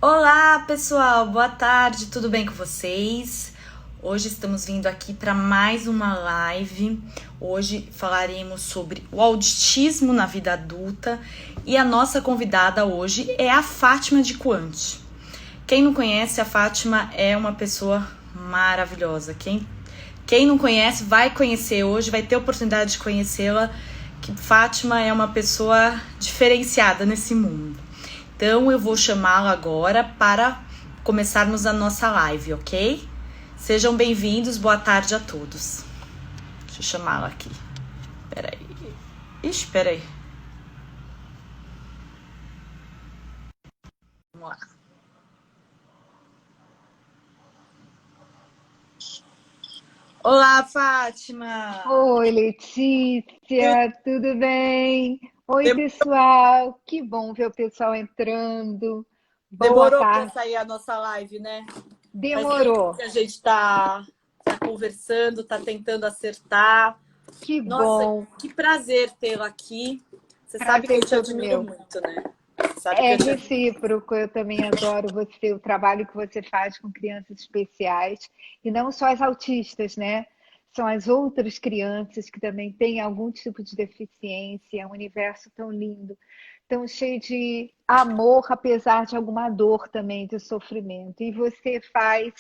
Olá, pessoal, boa tarde, tudo bem com vocês? Hoje estamos vindo aqui para mais uma live. Hoje falaremos sobre o autismo na vida adulta e a nossa convidada hoje é a Fátima de Quant. Quem não conhece, a Fátima é uma pessoa maravilhosa. Quem não conhece vai conhecer hoje, vai ter a oportunidade de conhecê-la, que Fátima é uma pessoa diferenciada nesse mundo. Então eu vou chamá-la agora para começarmos a nossa live, ok? Sejam bem-vindos, boa tarde a todos. Deixa eu chamá-la aqui. Peraí. Ixi, peraí. Vamos lá. Olá, Fátima! Oi, Letícia, tudo bem? Oi, pessoal, que bom ver o pessoal entrando. Boa Demorou para tarde. sair a nossa live, né? Faz tempo Demorou. que a gente tá conversando, tá tentando acertar. Que Nossa, bom. que prazer tê-la aqui. Você sabe que eu Prazer te todo admiro meu. muito, né? Você sabe que É eu te admiro. recíproco, eu também adoro você, o trabalho que você faz com crianças especiais, e não só as autistas, né? São as outras crianças que também têm algum tipo de deficiência, é um universo tão lindo, tão cheio de amor, apesar de alguma dor também, de sofrimento. E você faz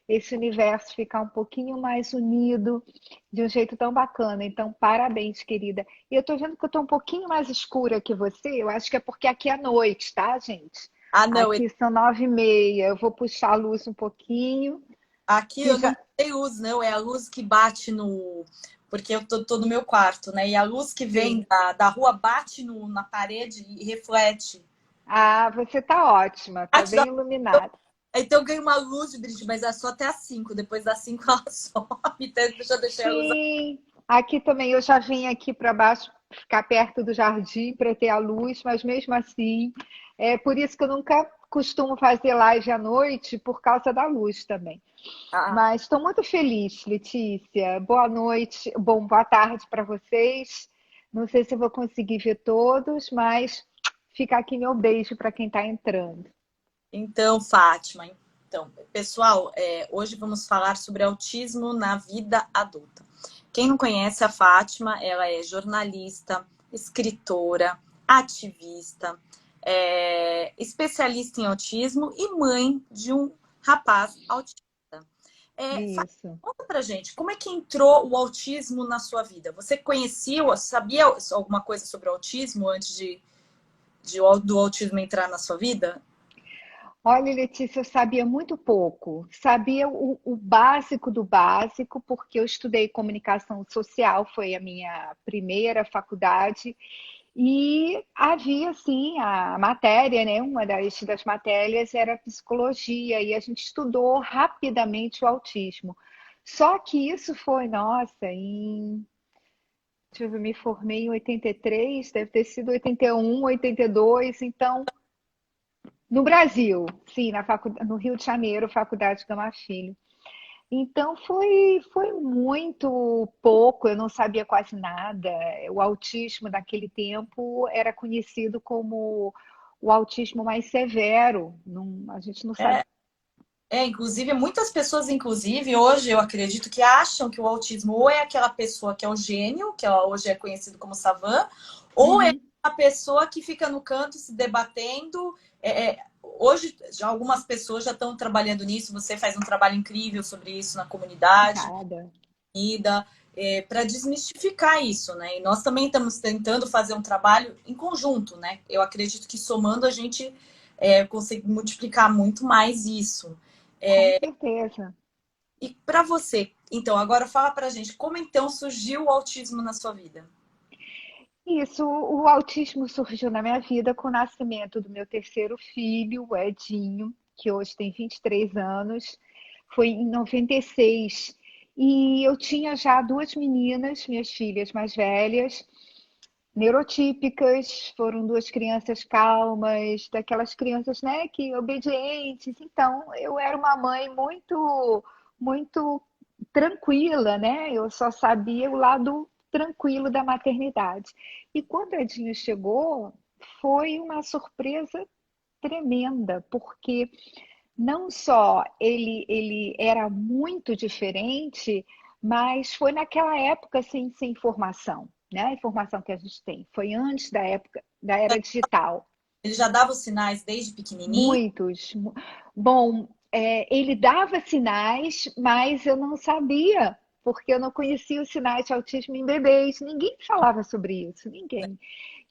esse universo ficar um pouquinho mais unido de um jeito tão bacana. Então, parabéns, querida. E eu tô vendo que eu tô um pouquinho mais escura que você. Eu acho que é porque aqui é noite, tá, gente? Ah, não, Aqui são 9h30. Eu vou puxar a luz um pouquinho, aqui que eu não já. tenho luz, não. É a luz que bate no. Porque eu tô no meu quarto, né? E a luz que vem Sim. da rua bate na parede e reflete. Ah, você tá ótima, tá Bate da- bem iluminada. Então eu ganho uma luz de brilho, mas é só até às 5. Depois das 5 ela some. Então eu deixei a luz. Sim, aqui também eu já vim aqui para baixo, ficar perto do jardim para ter a luz, mas mesmo assim, é por isso que eu nunca costumo fazer live à noite, por causa da luz também. Ah, Mas estou muito feliz, Letícia. Boa noite, boa tarde para vocês. Não sei se eu vou conseguir ver todos, mas fica aqui meu beijo para quem está entrando. então, Fátima. Então, pessoal, hoje vamos falar sobre autismo na vida adulta. Quem não conhece a Fátima, ela é jornalista, escritora, ativista, especialista em autismo e mãe de um rapaz autista. Fátima, Isso. conta pra gente, como é que entrou o autismo na sua vida? Você conhecia, sabia alguma coisa sobre o autismo antes do autismo entrar na sua vida? Olha, Letícia, eu sabia muito pouco. Sabia o básico do básico, porque eu estudei comunicação social, foi a minha primeira faculdade, e havia, sim, a matéria, né? Uma das matérias era psicologia, e a gente estudou rapidamente o autismo. Só que isso foi, nossa, deixa eu ver, me formei em 83, deve ter sido 81, 82, então no Brasil, sim, no Rio de Janeiro, Faculdade Gama Filho. Então foi muito pouco, eu não sabia quase nada. O autismo naquele tempo era conhecido como o autismo mais severo. A gente não sabe. Inclusive, muitas pessoas, inclusive, hoje eu acredito que acham que o autismo ou é aquela pessoa que é o gênio, que ela hoje é conhecido como savant, ou é Uhum. a pessoa que fica no canto se debatendo. Hoje, já algumas pessoas já estão trabalhando nisso, você faz um trabalho incrível sobre isso na comunidade, Obrigada. para desmistificar isso, né? E nós também estamos tentando fazer um trabalho em conjunto, né? Eu acredito que somando a gente consegue multiplicar muito mais isso. Com certeza. E para você, então, agora fala pra gente, como então surgiu o autismo na sua vida? Isso, o autismo surgiu na minha vida com o nascimento do meu terceiro filho, o Edinho, que hoje tem 23 anos. Foi em 96. E eu tinha já duas meninas, minhas filhas mais velhas, neurotípicas, foram duas crianças calmas, daquelas crianças, né, que obedientes. Então, eu era uma mãe muito tranquila, né? Eu só sabia o lado tranquilo da maternidade. E quando a Edinho chegou, foi uma surpresa tremenda, porque não só ele era muito diferente, mas foi naquela época sem informação, né? A informação que a gente tem. Foi antes da época da era digital. Ele já dava os sinais desde pequenininho? Muitos. Bom, ele dava sinais, mas eu não sabia, porque eu não conhecia os sinais de autismo em bebês. Ninguém falava sobre isso, ninguém.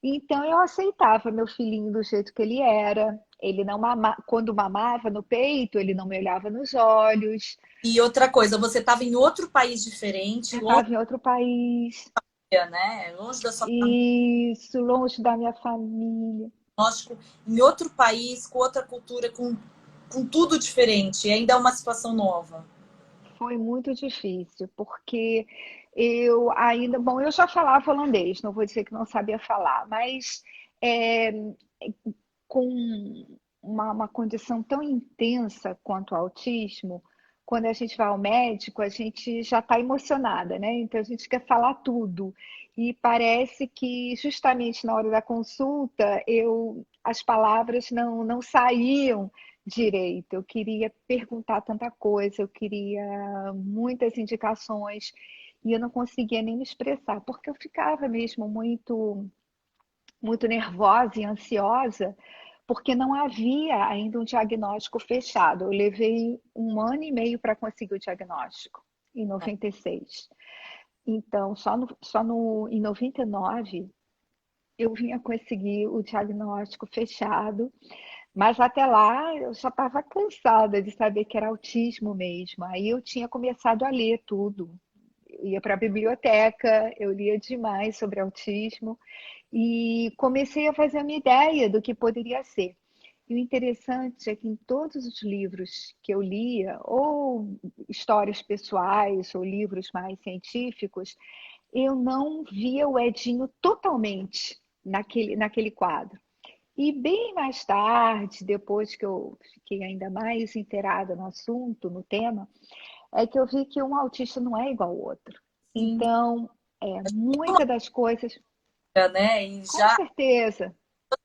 Então eu aceitava meu filhinho do jeito que ele era. Ele não quando mamava no peito, ele não me olhava nos olhos. E outra coisa, você estava em outro país diferente, Eu longe, estava em outro país, né? Longe da sua família, isso, longe da minha família. lógico, em outro país, com outra cultura, com tudo diferente. E ainda é uma situação nova. Foi muito difícil, porque eu ainda, bom, eu já falava holandês, não vou dizer que não sabia falar, mas é, com uma condição tão intensa quanto o autismo, quando a gente vai ao médico, a gente já está emocionada, né? Então a gente quer falar tudo. E parece que justamente na hora da consulta, as palavras não saíam direito. Eu queria perguntar tanta coisa, eu queria muitas indicações e eu não conseguia nem me expressar, porque eu ficava mesmo muito nervosa e ansiosa, porque não havia ainda um diagnóstico fechado. Eu levei 1 ano e meio para conseguir o diagnóstico, em 96. Então, em 99, eu vinha conseguir o diagnóstico fechado, mas até lá eu já estava cansada de saber que era autismo mesmo. Aí eu tinha começado a ler tudo. Eu ia para a biblioteca, eu lia demais sobre autismo e comecei a fazer uma ideia do que poderia ser. E o interessante é que em todos os livros que eu lia, ou histórias pessoais, ou livros mais científicos, eu não via o Edinho totalmente naquele quadro. E bem mais tarde, depois que eu fiquei ainda mais inteirada no assunto, no tema, é que eu vi que um autista não é igual ao outro. Sim, Então, muitas das coisas, né? E com já certeza,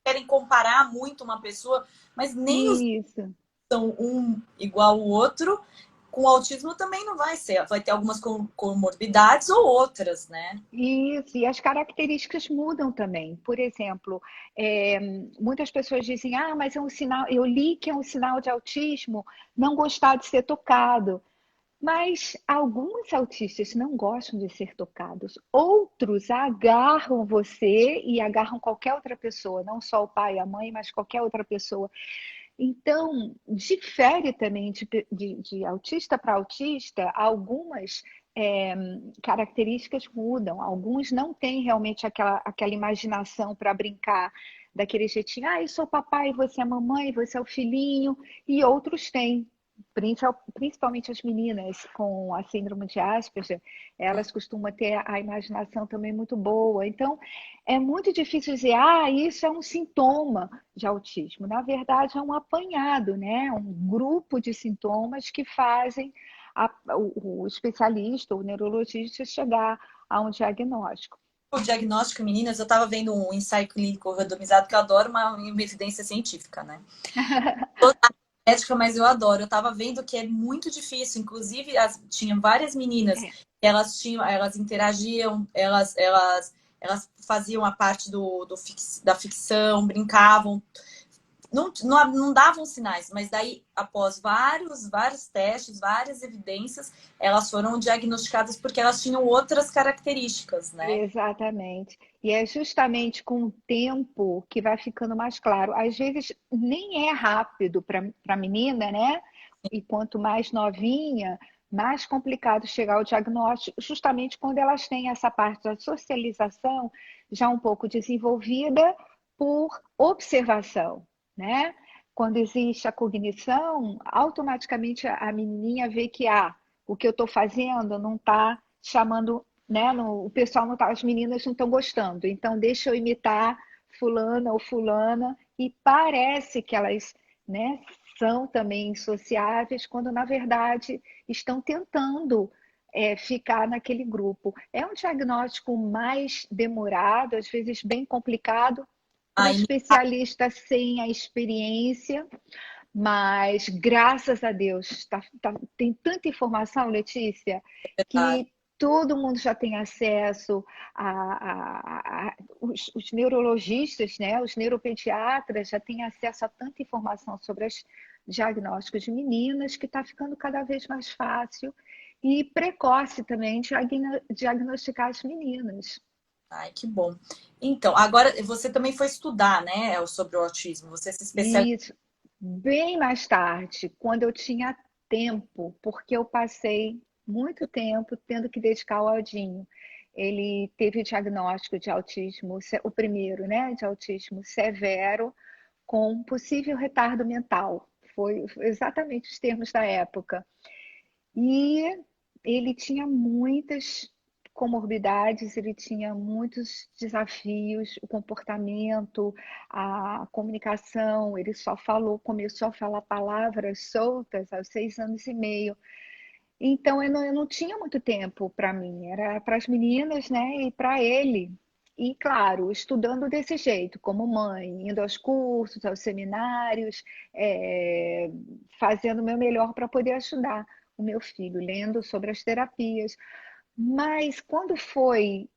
querem comparar muito uma pessoa, mas nem os isso. são um igual o outro. Com autismo também não vai ser, vai ter algumas comorbidades ou outras, né? Isso, e as características mudam também. Por exemplo, é, muitas pessoas dizem: ah, mas é um sinal, eu li que é um sinal de autismo não gostar de ser tocado. Mas alguns autistas não gostam de ser tocados, outros agarram você e agarram qualquer outra pessoa, não só o pai e a mãe, mas qualquer outra pessoa. Então, difere também de autista para autista, algumas é, características mudam. Alguns não têm realmente aquela imaginação para brincar daquele jeitinho, ah, eu sou o papai, você é a mamãe, você é o filhinho, e outros têm. Principalmente as meninas com a síndrome de Asperger, elas costumam ter a imaginação também muito boa. Então, é muito difícil dizer, ah, isso é um sintoma de autismo. Na verdade, é um apanhado, né? Um grupo de sintomas que fazem o especialista, o neurologista, chegar a um diagnóstico. O diagnóstico, meninas, eu estava vendo um ensaio clínico randomizado, que eu adoro uma evidência científica, né? Médica, mas eu adoro. Eu estava vendo que é muito difícil. Inclusive, tinham várias meninas, É, elas interagiam, elas faziam a parte da ficção, brincavam, não davam sinais, mas daí, após vários testes, várias evidências, elas foram diagnosticadas porque elas tinham outras características, né? exatamente. E é justamente com o tempo que vai ficando mais claro. Às vezes nem é rápido para a menina, né? E quanto mais novinha, mais complicado chegar ao diagnóstico, justamente quando elas têm essa parte da socialização já um pouco desenvolvida por observação, né? Quando existe a cognição, automaticamente a menininha vê que o que eu estou fazendo não está chamando, né? O pessoal não tá, as meninas não estão gostando, então deixa eu imitar fulana ou fulana e parece que elas, né, são também sociáveis quando na verdade estão tentando ficar naquele grupo. É um diagnóstico mais demorado, às vezes bem complicado, para o Aí, especialista sem a experiência, mas graças a Deus tem tanta informação, Letícia, verdade. que todo mundo já tem acesso os neurologistas, né, os neuropediatras já têm acesso a tanta informação sobre os diagnósticos de meninas que está ficando cada vez mais fácil e precoce também diagnosticar as meninas. Ai, que bom. Então, agora você também foi estudar, né, sobre o autismo. Você se especializou. E bem mais tarde, quando eu tinha tempo, porque eu passei muito tempo tendo que dedicar ao Aldinho. Ele teve o diagnóstico de autismo, o primeiro, né, de autismo severo, com possível retardo mental. Foi exatamente os termos da época. E ele tinha muitas comorbidades, ele tinha muitos desafios, o comportamento, a comunicação, ele só falou, começou a falar palavras soltas aos 6 anos e meio. Então eu não tinha muito tempo para mim, era para as meninas, né, e para ele. E claro, estudando desse jeito, como mãe, indo aos cursos, aos seminários, é, fazendo o meu melhor para poder ajudar o meu filho, lendo sobre as terapias. Mas quando foi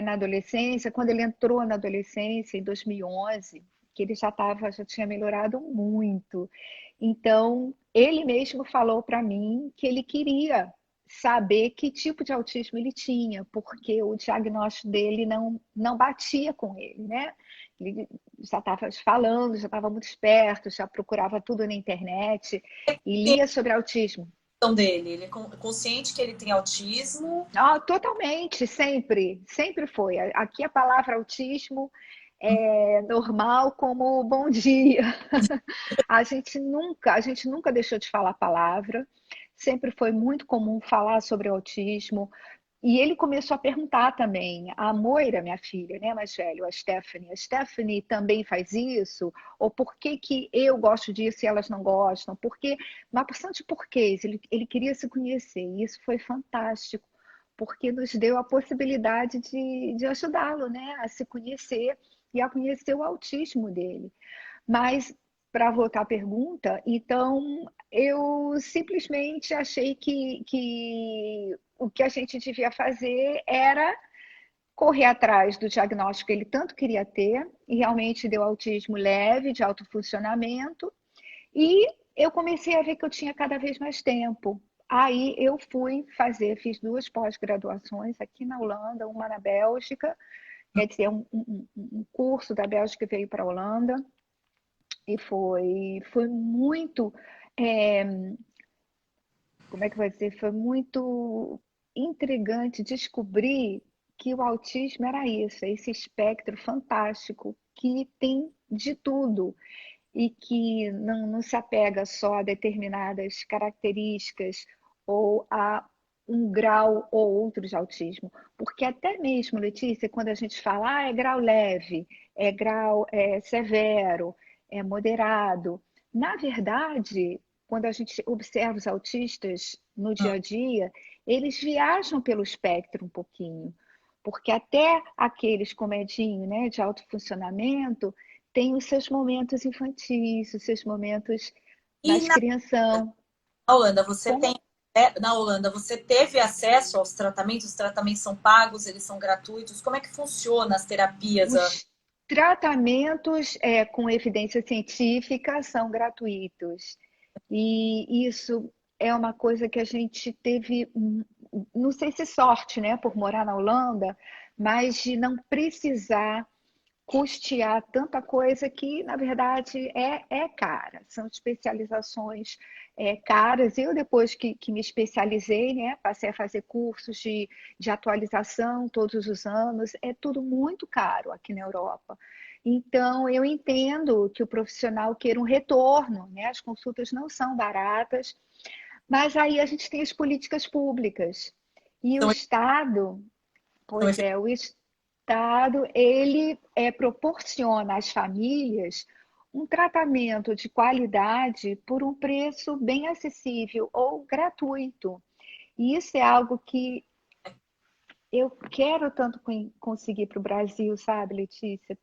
na adolescência, quando ele entrou na adolescência, em 2011, que ele já tinha melhorado muito. Então, ele mesmo falou para mim que ele queria saber que tipo de autismo ele tinha, porque o diagnóstico dele não batia com ele, né? Ele já estava falando, já estava muito esperto, já procurava tudo na internet e lia sobre autismo. Dele, ele é consciente que ele tem autismo. Ah, totalmente, sempre, sempre foi. Aqui a palavra autismo é normal como bom dia. A gente nunca deixou de falar a palavra. Sempre foi muito comum falar sobre autismo. E ele começou a perguntar também, a Moira, minha filha, né, mais velha, a Stephanie também faz isso? Ou por que que eu gosto disso e elas não gostam? Porque uma porção de porquês, ele queria se conhecer, e isso foi fantástico, porque nos deu a possibilidade de ajudá-lo, né, a se conhecer e a conhecer o autismo dele. Mas, para voltar à pergunta, então eu simplesmente achei que o que a gente devia fazer era correr atrás do diagnóstico que ele tanto queria ter, e realmente deu autismo leve, de alto funcionamento, e eu comecei a ver que eu tinha cada vez mais tempo. Aí eu fiz 2 pós-graduações aqui na Holanda, uma na Bélgica, quer dizer, um curso da Bélgica veio para a Holanda, e foi muito, é, como é que vai dizer, foi muito intrigante descobrir que o autismo era isso, esse espectro fantástico que tem de tudo e que não se apega só a determinadas características ou a um grau ou outro de autismo. Porque até mesmo, Letícia, quando a gente fala, é grau leve, é grau severo, é moderado, na verdade, quando a gente observa os autistas no dia a dia, eles viajam pelo espectro um pouquinho, porque até aqueles com medinho, né, de alto funcionamento, tem os seus momentos infantis, os seus momentos E nas crianças. na Holanda, você Como tem. Na Holanda, você teve acesso aos tratamentos? Os tratamentos são pagos, eles são gratuitos? Como é que funciona as terapias? os tratamentos com evidência científica são gratuitos. E isso é uma coisa que a gente teve, não sei se sorte, né, por morar na Holanda, mas de não precisar custear tanta coisa que, na verdade, é cara. São especializações caras. Eu, depois que me especializei, né, passei a fazer cursos de atualização todos os anos. É tudo muito caro aqui na Europa. Então, eu entendo que o profissional queira um retorno, né? As consultas não são baratas, mas aí a gente tem as políticas públicas. E o São, Estado, são pois é, o Estado, ele proporciona às famílias um tratamento de qualidade por um preço bem acessível ou gratuito. E isso é algo que eu quero tanto conseguir para o Brasil, sabe, Letícia?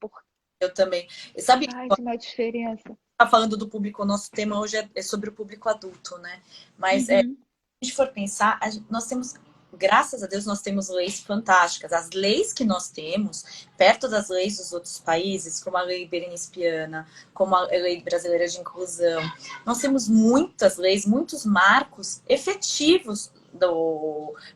Eu também. E sabe, Faz uma diferença. tá falando do público, o nosso tema hoje é sobre o público adulto, né? Mas Uhum. a gente for pensar, nós temos, graças a Deus, nós temos leis fantásticas. As leis que nós temos, perto das leis dos outros países, como a lei Berenice Piana, como a lei brasileira de inclusão, nós temos muitas leis, muitos marcos efetivos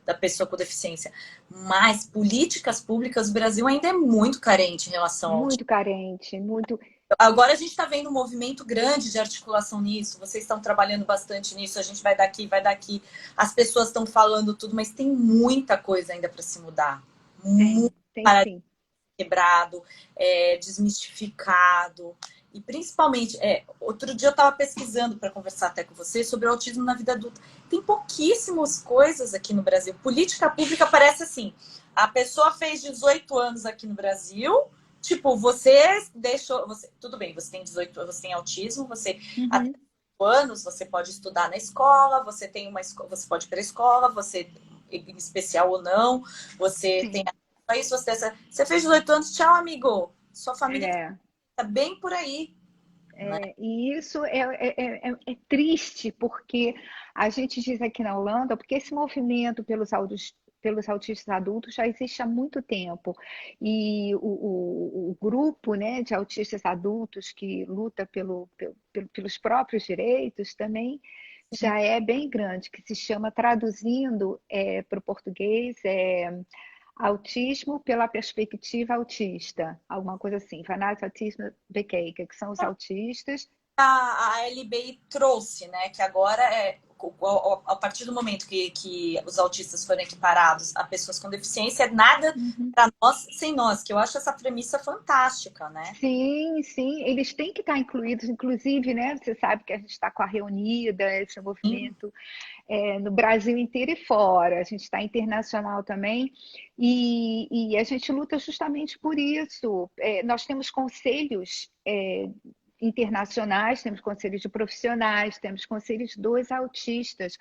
da pessoa com deficiência. Mas políticas públicas, o Brasil ainda é muito carente em relação ao... Muito carente, muito. Agora a gente está vendo um movimento grande de articulação nisso. Vocês estão trabalhando bastante nisso. A gente vai daqui, vai daqui. As pessoas estão falando tudo, mas tem muita coisa ainda para se mudar. Muito Tem para sim. quebrado, desmistificado. E principalmente, outro dia eu estava pesquisando para conversar até com você sobre o autismo na vida adulta. Tem pouquíssimas coisas aqui no Brasil. Política pública parece assim: a pessoa fez 18 anos aqui no Brasil. Tipo, você deixou. Tudo bem, você tem 18 anos, você tem autismo, você até Uhum. 18 anos você pode estudar na escola, você tem uma escola, você pode ir para a escola, você, em especial ou não, você tem Sim. isso, você fez 18 anos, tchau, amigo. Sua família É. tá bem por aí, né? E isso é triste, porque a gente diz aqui na Holanda, porque esse movimento pelos autistas adultos já existe há muito tempo. E o grupo, né, de autistas adultos que luta pelos próprios direitos também já é bem grande, que se chama, traduzindo para o português, autismo pela perspectiva autista, alguma coisa assim, Vanuatu Autisme Bekeken, que são os autistas. A LBI trouxe, né? Que agora a partir do momento que os autistas foram equiparados a pessoas com deficiência, é nada Uhum. para nós sem nós, que eu acho essa premissa fantástica, né? Sim, sim, eles têm que estar incluídos, inclusive, né? Você sabe que a gente está com a Reunida, esse Sim. movimento no Brasil inteiro e fora, a gente está internacional também, e a gente luta justamente por isso. Nós temos conselhos internacionais, temos conselhos de profissionais, temos conselhos dos autistas.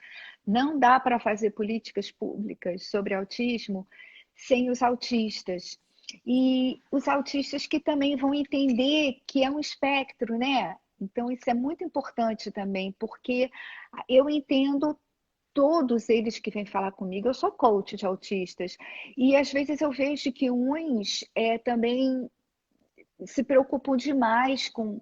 Não dá para fazer políticas públicas sobre autismo sem os autistas. E os autistas que também vão entender que é um espectro, né? Então, isso é muito importante também, porque eu entendo todos eles que vêm falar comigo. Eu sou coach de autistas, e às vezes eu vejo que uns também se preocupam demais com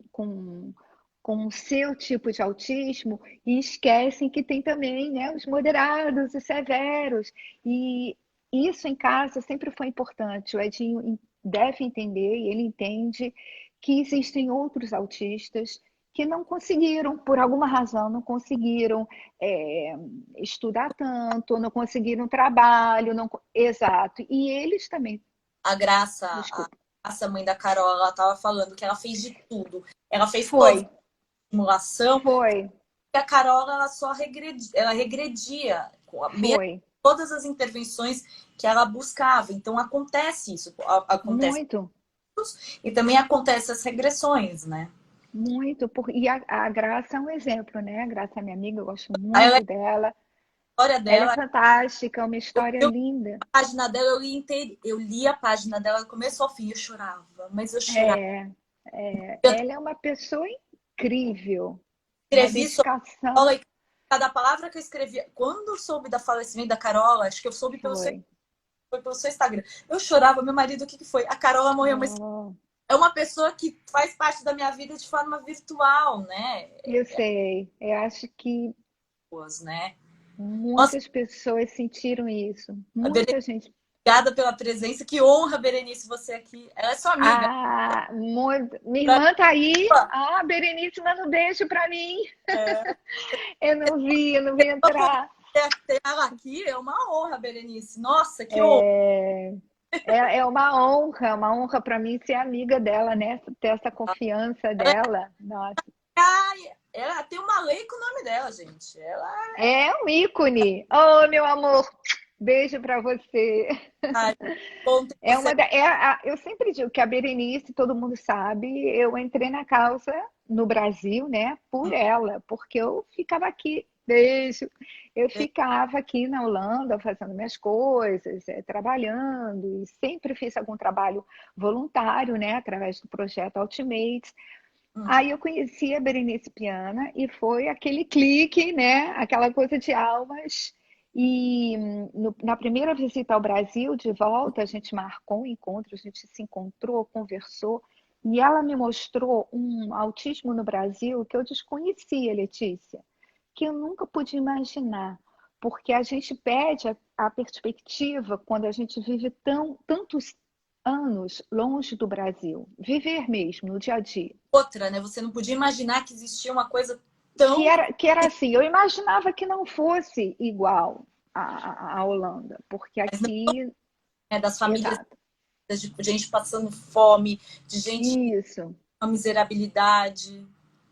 o seu tipo de autismo e esquecem que tem também, né, os moderados, os severos. E isso em casa sempre foi importante. O Edinho deve entender, e ele entende, que existem outros autistas que não conseguiram, por alguma razão, não conseguiram é, estudar tanto, não conseguiram trabalho, não... Exato. E eles também, A Graça, desculpa, a mãe da Carol, ela estava falando que ela fez de tudo. Ela fez toda foi, a simulação, foi, e a Carol ela só regredia, ela regredia com mesmo foi. todas as intervenções que ela buscava. Então acontece isso, acontece Muito. e também acontece as regressões, né? Muito, e a Graça é um exemplo, né? A Graça é minha amiga, eu gosto A muito dela. história Ela é dela, fantástica, é uma história eu linda. a página dela, eu li a página dela do começo ao fim, eu chorava, mas eu chorava. É, Eu ela é uma pessoa incrível, uma escrevi sobre a dedicação. Carola e cada palavra que eu escrevia, quando eu soube da falecimento da Carola, acho que eu soube Foi. foi pelo seu Instagram. Eu chorava, meu marido, o que foi? A Carola morreu, mas Oh, é uma pessoa que faz parte da minha vida de forma virtual, né? eu sei. Eu acho que Né? Nossa, muitas pessoas sentiram isso. a Berenice, Muita gente. obrigada pela presença. Que honra, Berenice, você aqui. Ela é sua amiga. Ah, muito. Minha irmã tá aí. Ah, Berenice, manda um beijo para mim. É, Eu não vi entrar. ter ela aqui é uma honra, Berenice. Nossa, que honra. É uma honra para mim ser amiga dela, né? Ter essa confiança Ela, dela. Nossa, ela tem uma lei com o nome dela, gente. Ela é um ícone. Oh, meu amor, beijo para você. é bom ter É você. uma eu sempre digo que a Berenice, todo mundo sabe, eu entrei na causa no Brasil, né? Por ela, porque eu ficava aqui Beijo. Eu ficava aqui na Holanda fazendo minhas coisas, trabalhando, e sempre fiz algum trabalho voluntário, né, através do projeto Ultimates. Hum. Aí eu conheci a Berenice Piana e foi aquele clique, né, aquela coisa de almas. E na primeira visita ao Brasil, de volta, a gente marcou um encontro, a gente se encontrou, conversou, e ela me mostrou um autismo no Brasil que eu desconhecia, Letícia, que eu nunca podia imaginar, porque a gente perde a perspectiva quando a gente vive tantos anos longe do Brasil, viver mesmo no dia a dia. Outra, né? Você não podia imaginar que existia uma coisa Que tão. era, que era assim, eu imaginava que não fosse igual à Holanda, porque Mas não, aqui, né, das famílias, exato, de gente passando fome, de gente isso, com miserabilidade.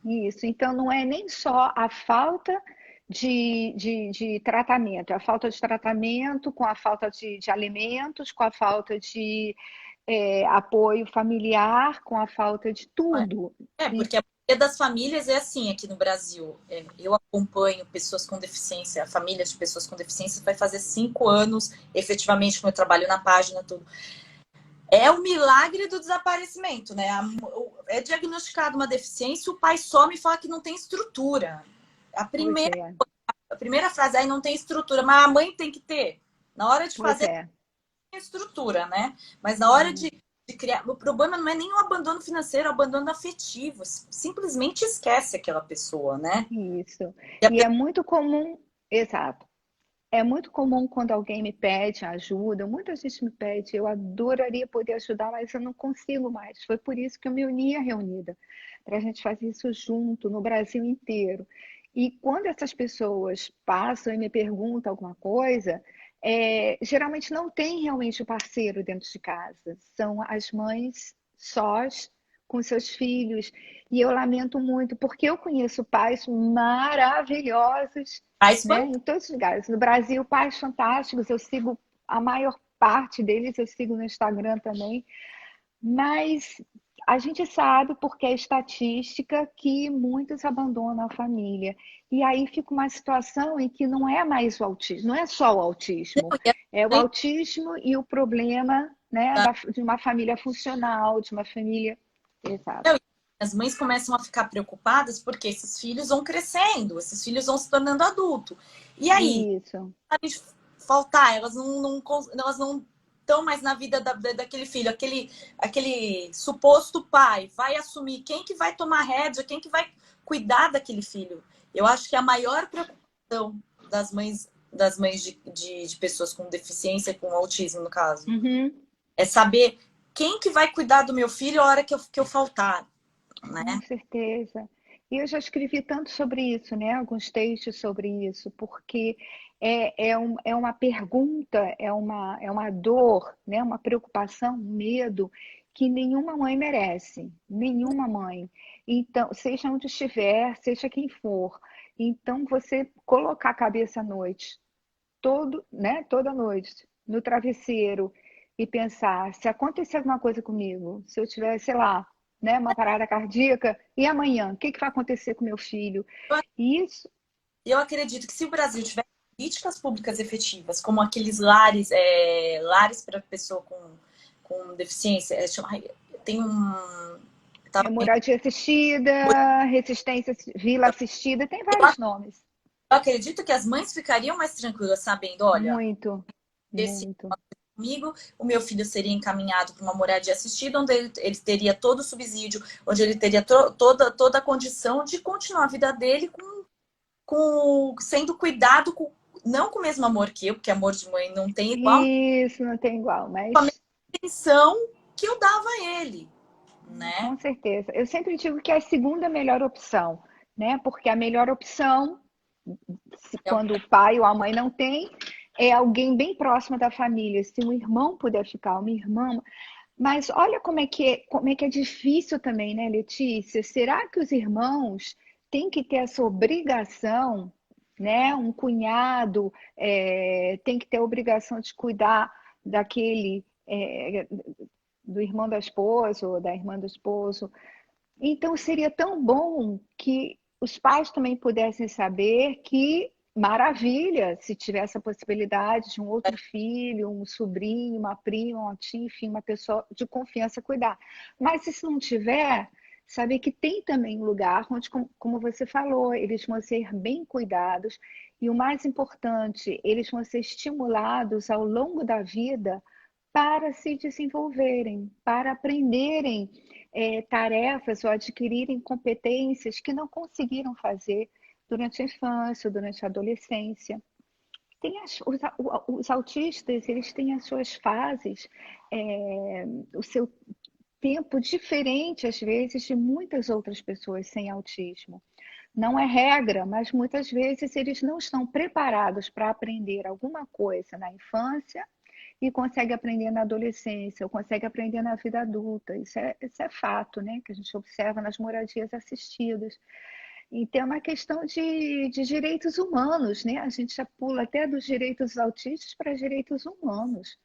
isso. Então não é nem só a falta de tratamento, é a falta de tratamento com a falta de alimentos, com a falta de apoio familiar, com a falta de tudo. Porque a maioria das famílias é assim aqui no Brasil. Eu acompanho pessoas com deficiência, famílias de pessoas com deficiência, vai fazer 5 anos, efetivamente, com eu trabalho na página, tudo. É o milagre do desaparecimento, né? É diagnosticado uma deficiência, o pai some e fala que não tem estrutura. A Pois primeira, é, a primeira frase aí não tem estrutura, mas a mãe tem que ter. Na hora de pois fazer, é. tem estrutura, né? Mas na hora de criar. O problema não é nem o abandono financeiro, é o abandono afetivo. Simplesmente esquece aquela pessoa, né? Isso. E a E é pessoa muito comum, exato. É muito comum quando alguém me pede ajuda, muita gente me pede, eu adoraria poder ajudar, mas eu não consigo mais. Foi por isso que eu me uni à Reunida, para a gente fazer isso junto, no Brasil inteiro. E quando essas pessoas passam e me perguntam alguma coisa, geralmente não tem realmente o parceiro dentro de casa, são as mães sós com seus filhos. E eu lamento muito, porque eu conheço pais maravilhosos, faz né? Em todos os lugares. No Brasil, pais fantásticos, eu sigo a maior parte deles, eu sigo no Instagram também, mas a gente sabe, porque é estatística, que muitos abandonam a família. E aí fica uma situação em que não é mais o autismo, não é só o autismo, é o autismo e o problema, né, de uma família funcional, de uma família. Exato. as mães começam a ficar preocupadas porque esses filhos vão crescendo, esses filhos vão se tornando adulto. E aí, Isso. a gente faltar, elas não estão mais na vida daquele filho, aquele suposto pai vai assumir quem que vai tomar rédea, quem que vai cuidar daquele filho. Eu acho que a maior preocupação das mães de pessoas com deficiência, com autismo, no caso, Uhum. é saber quem que vai cuidar do meu filho a hora que eu faltar, né? Com certeza. E eu já escrevi tanto sobre isso, né? Alguns textos sobre isso, porque é uma pergunta, é uma dor, né? Uma preocupação, um medo que nenhuma mãe merece, nenhuma mãe. Então, seja onde estiver, seja quem for. Então, você colocar a cabeça à noite, né? Toda noite, no travesseiro e pensar, se acontecer alguma coisa comigo, se eu tiver, sei lá, né, uma parada cardíaca, e amanhã, o que que vai acontecer com meu filho? E isso, Eu acredito que se o Brasil tiver políticas públicas efetivas, como aqueles lares para pessoa com deficiência, tem um. Tava moradia assistida, resistência, vila assistida, tem vários nomes. Eu acredito que as mães ficariam mais tranquilas sabendo, olha, Muito, esse muito. comigo, o meu filho seria encaminhado para uma moradia assistida, onde ele teria todo o subsídio, onde ele teria toda a condição de continuar a vida dele sendo cuidado não com o mesmo amor que eu, porque amor de mãe não tem igual, Isso não tem igual, com a mesma mas atenção que eu dava a ele, né? com certeza. Eu sempre digo que é a segunda melhor opção, né? Porque a melhor opção, É o quando o pai ou a mãe não tem, é alguém bem próximo da família. Se um irmão puder ficar, uma irmã. Mas olha como é que é difícil também, né, Letícia? Será que os irmãos têm que ter essa obrigação, né? Um cunhado tem que ter a obrigação de cuidar daquele, do irmão da esposa ou da irmã do esposo. Então seria tão bom que os pais também pudessem saber que maravilha se tivesse a possibilidade de um outro filho, um sobrinho, uma prima, uma tia, enfim, uma pessoa de confiança cuidar. Mas se não tiver, saber que tem também um lugar onde, como você falou, eles vão ser bem cuidados e o mais importante, eles vão ser estimulados ao longo da vida para se desenvolverem, para aprenderem tarefas ou adquirirem competências que não conseguiram fazer durante a infância, durante a adolescência. Os autistas, eles têm as suas fases, o seu tempo diferente, às vezes, de muitas outras pessoas sem autismo. Não é regra, mas muitas vezes eles não estão preparados para aprender alguma coisa na infância e consegue aprender na adolescência, ou consegue aprender na vida adulta. Isso é fato, né? Que a gente observa nas moradias assistidas. Então, é uma questão de direitos humanos, né? A gente já pula até dos direitos autistas para direitos humanos.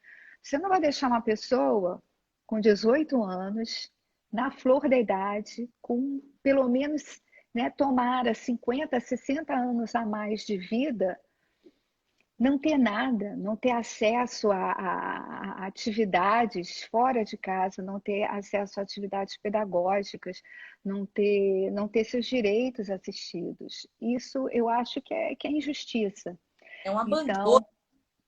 Você não vai deixar uma pessoa com 18 anos, na flor da idade, com pelo menos, né, tomara 50, 60 anos a mais de vida, não ter nada, não ter acesso a atividades fora de casa, não ter acesso a atividades pedagógicas, não ter seus direitos assistidos. Isso eu acho que é injustiça. É um abandono. Então,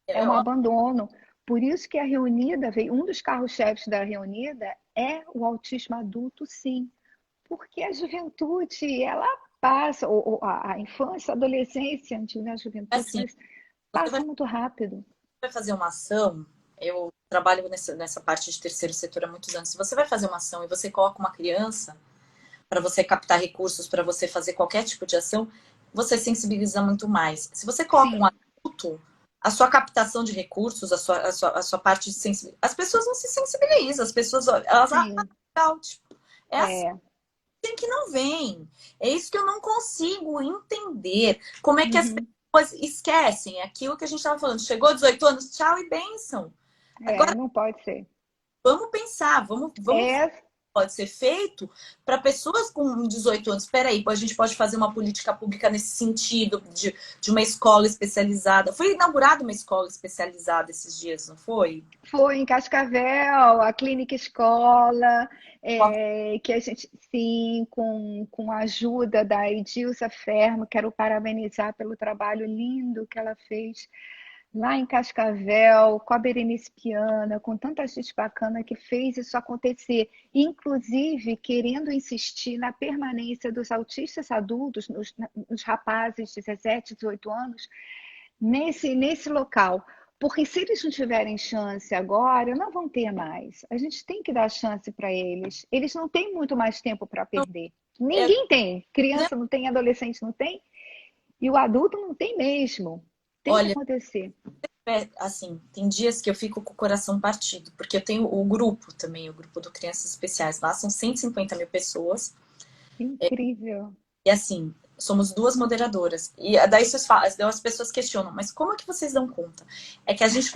é um abandono. Por isso que a Reunida veio, um dos carros-chefes da Reunida é o autismo adulto, sim. Porque a juventude, ela passa, ou a infância, a adolescência, a juventude, Assim, mas você passa muito rápido. vai fazer uma ação, eu trabalho nessa parte de terceiro setor há muitos anos. Se você vai fazer uma ação e você coloca uma criança para você captar recursos, para você fazer qualquer tipo de ação, você sensibiliza muito mais. Se você coloca um Sim. adulto, a sua captação de recursos, a sua parte de sensibilidade, as pessoas não se sensibilizam, as pessoas, elas, Sim, legal, tipo, é assim é. que não vem. É isso que eu não consigo entender. Como é que as Uhum. pessoas esquecem aquilo que a gente estava falando. Chegou 18 anos, tchau e bênção. É, Agora, não pode ser. vamos pensar, vamos É, pode ser feito para pessoas com 18 anos. Espera aí, a gente pode fazer uma política pública nesse sentido, de uma escola especializada. Foi inaugurada uma escola especializada esses dias, não foi? foi em Cascavel, a Clínica Escola, que a gente, sim, com a ajuda da Edilza Fermo, quero parabenizar pelo trabalho lindo que ela fez lá em Cascavel, com a Berenice Piana, com tanta gente bacana que fez isso acontecer, inclusive querendo insistir na permanência dos autistas adultos, nos rapazes de 17, 18 anos, nesse local. Porque se eles não tiverem chance agora, não vão ter mais. A gente tem que dar chance para eles. Eles não têm muito mais tempo para perder. É, Ninguém tem. Criança não tem, adolescente não tem, e o adulto não tem mesmo. Tem que olha, acontecer. assim, tem dias que eu fico com o coração partido, porque eu tenho o grupo também, o grupo do Crianças Especiais. Lá são 150 mil pessoas. Incrível. E assim, somos duas moderadoras. E daí as pessoas questionam, mas como é que vocês dão conta? É que a gente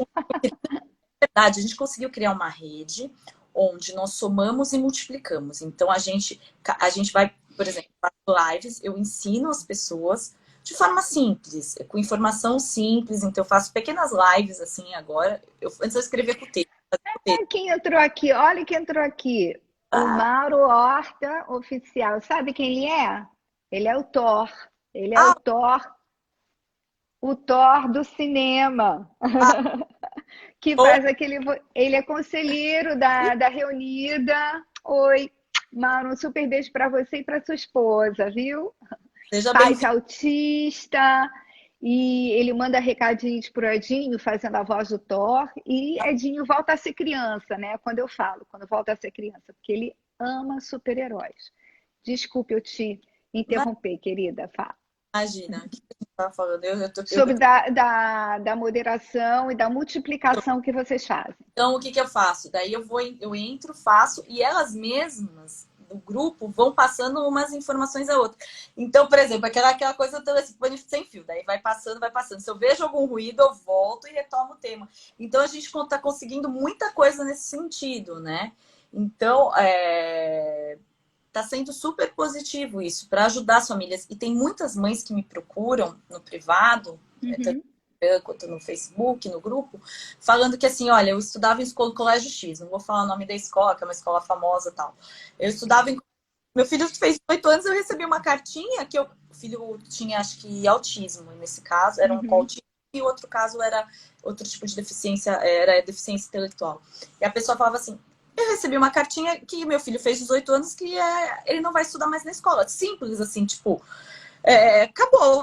verdade, a gente conseguiu criar uma rede onde nós somamos e multiplicamos. Então a gente vai, por exemplo, para lives, eu ensino as pessoas de forma simples, com informação simples. Então eu faço pequenas lives assim agora. Antes eu escrevia com texto. Olha quem entrou aqui, olha quem entrou aqui. O Ah, Mauro Horta, oficial. Sabe quem ele é? Ele é o Thor. Ele é ah, o Thor do cinema. ah, Que bom, faz aquele. Ele é conselheiro da Reunida. Oi, Mauro, um super beijo para você e para sua esposa, viu? seja Pai bem-vindo. autista, e ele manda recadinhos pro Edinho, fazendo a voz do Thor, e Edinho volta a ser criança, né? Quando volta a ser criança, porque ele ama super-heróis. Desculpe eu te interromper, querida. Fala. Imagina, o que a gente estava falando? Sobre da moderação e da multiplicação que vocês fazem. Então, o que eu faço? Daí eu entro, faço, e elas mesmas do grupo vão passando umas informações a outra. Então, por exemplo, aquela coisa do telefone sem fio, daí vai passando, vai passando. Se eu vejo algum ruído, eu volto e retomo o tema. Então, a gente está conseguindo muita coisa nesse sentido, né? Então, tá sendo super positivo isso, para ajudar as famílias. E tem muitas mães que me procuram no privado, tanto Uhum. no Instagram quanto no Facebook, no grupo, falando que assim, olha, eu estudava em escola, colégio X, não vou falar o nome da escola, que é uma escola famosa e tal. Eu estudava em. Meu filho fez 8 anos, eu recebi uma cartinha que o filho tinha, acho que, autismo. Nesse caso, era um Uhum. autismo e o outro caso era outro tipo de deficiência, era deficiência intelectual. E a pessoa falava assim, eu recebi uma cartinha que meu filho fez 18 anos que ele não vai estudar mais na escola. Simples, assim, tipo,